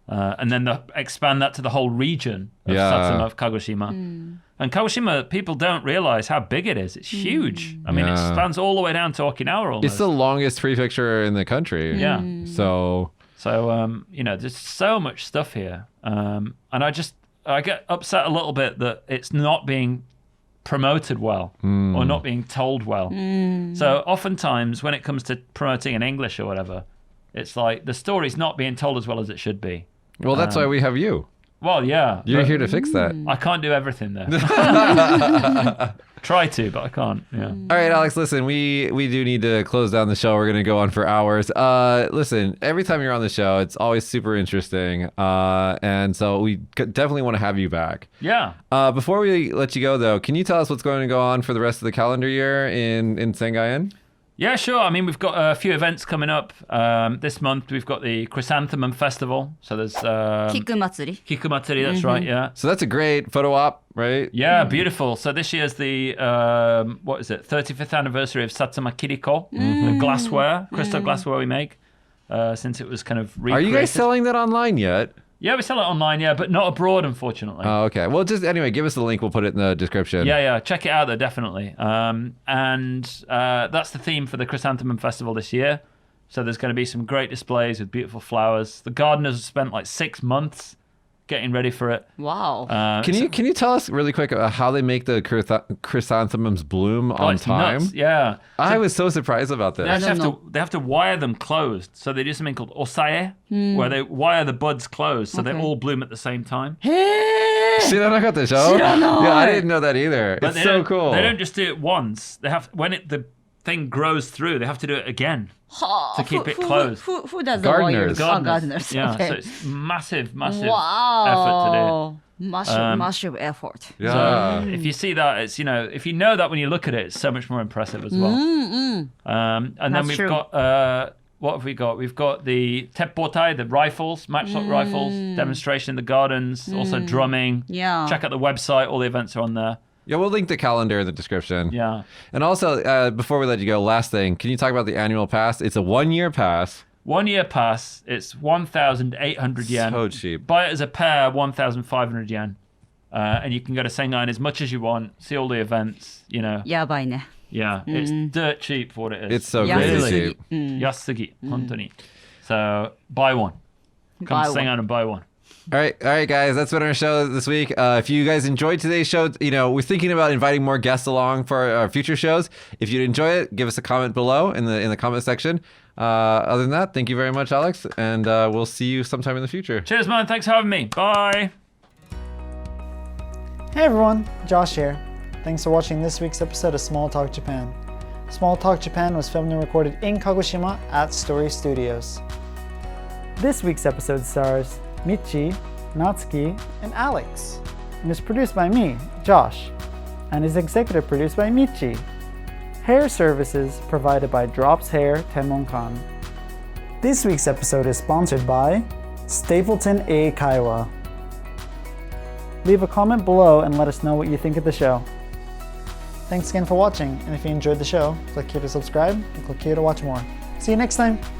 and then expand that to the whole region of Satsuma, of Kagoshima. And Kagoshima, people don't realize how big it is. It's huge. I mean, it spans all the way down to Okinawa almost. It's the longest prefecture in the country. Yeah. So there's so much stuff here, and I get upset a little bit that it's not being promoted well or not being told well. So oftentimes when it comes to promoting in English or whatever, it's like the story's not being told as well as it should be. Well, that's why we have you. Well, yeah. You're here to fix that. I can't do everything there. Try to, but I can't. Yeah. All right, Alex, listen, we do need to close down the show. We're going to go on for hours. Listen, every time you're on the show, it's always super interesting. And so we definitely want to have you back. Yeah. Before we let you go, though, can you tell us what's going to go on for the rest of the calendar year in Sengai-en? Yeah, sure. I mean, we've got a few events coming up. This month, we've got the Chrysanthemum Festival. So there's... Kikumatsuri. Kikumatsuri, that's right, yeah. So that's a great photo op, right? Yeah, beautiful. So this year's the, 35th anniversary of Satsuma Kiriko, the glassware, crystal glassware we make, since it was kind of recreated. Are you guys selling that online yet? Yeah, we sell it online, but not abroad, unfortunately. Oh, okay. Well, just anyway, give us the link. We'll put it in the description. Yeah. Check it out there, definitely. And that's the theme for the Chrysanthemum Festival this year. So there's going to be some great displays with beautiful flowers. The gardeners have spent like 6 months getting ready for it. Wow. Can you tell us really quick how they make the chrysanthemums bloom on it's time? Nuts. Yeah. I was so surprised about this. They have to wire them closed. So they do something called osae, where they wire the buds closed so they all bloom at the same time. 知らなかったでしょ? Yeah, I didn't know that either. But it's so cool. They don't just do it once. They have the thing grows through, they have to do it again to keep it closed. Who does Gardeners. the wires? Gardeners. Yeah, Okay. so it's massive effort Wow. to do. Massive effort. Yeah. So if you see that, it's if you know that when you look at it, it's so much more impressive as well. And then we've got what have we got? We've got the teppotai, the rifles, matchlock rifles, demonstration in the gardens, also drumming. Yeah. Check out the website; all the events are on there. Yeah, we'll link the calendar in the description. Yeah. And also, before we let you go, last thing, can you talk about the annual pass? It's a 1-year pass. 1 year pass. It's 1,800 yen. So cheap. Buy it as a pair, 1,500 yen. And you can go to Sengai as much as you want, see all the events, やばいね。 Yeah, it's dirt cheap for what it is. It's so Yasugi. crazy. Yasugi, hontoni. So buy one. Come to Sengai and buy one. All right, guys, that's been our show this week. If you guys enjoyed today's show, we're thinking about inviting more guests along for our future shows. If you enjoy it, give us a comment below in the comment section. Other than that, thank you very much, Alex, and we'll see you sometime in the future. Cheers, man. Thanks for having me. Bye. Hey everyone, Josh here. Thanks for watching this week's episode of Small Talk Japan. Small Talk Japan was filmed and recorded in Kagoshima at Story Studios. This week's episode stars Michi, Natsuki, and Alex, and is produced by me, Josh, and is executive produced by Michi. Hair services provided by Drops Hair Tenmonkan. This week's episode is sponsored by Stapleton A. Kaiwa. Leave a comment below and let us know what you think of the show. Thanks again for watching, and if you enjoyed the show, click here to subscribe and click here to watch more. See you next time!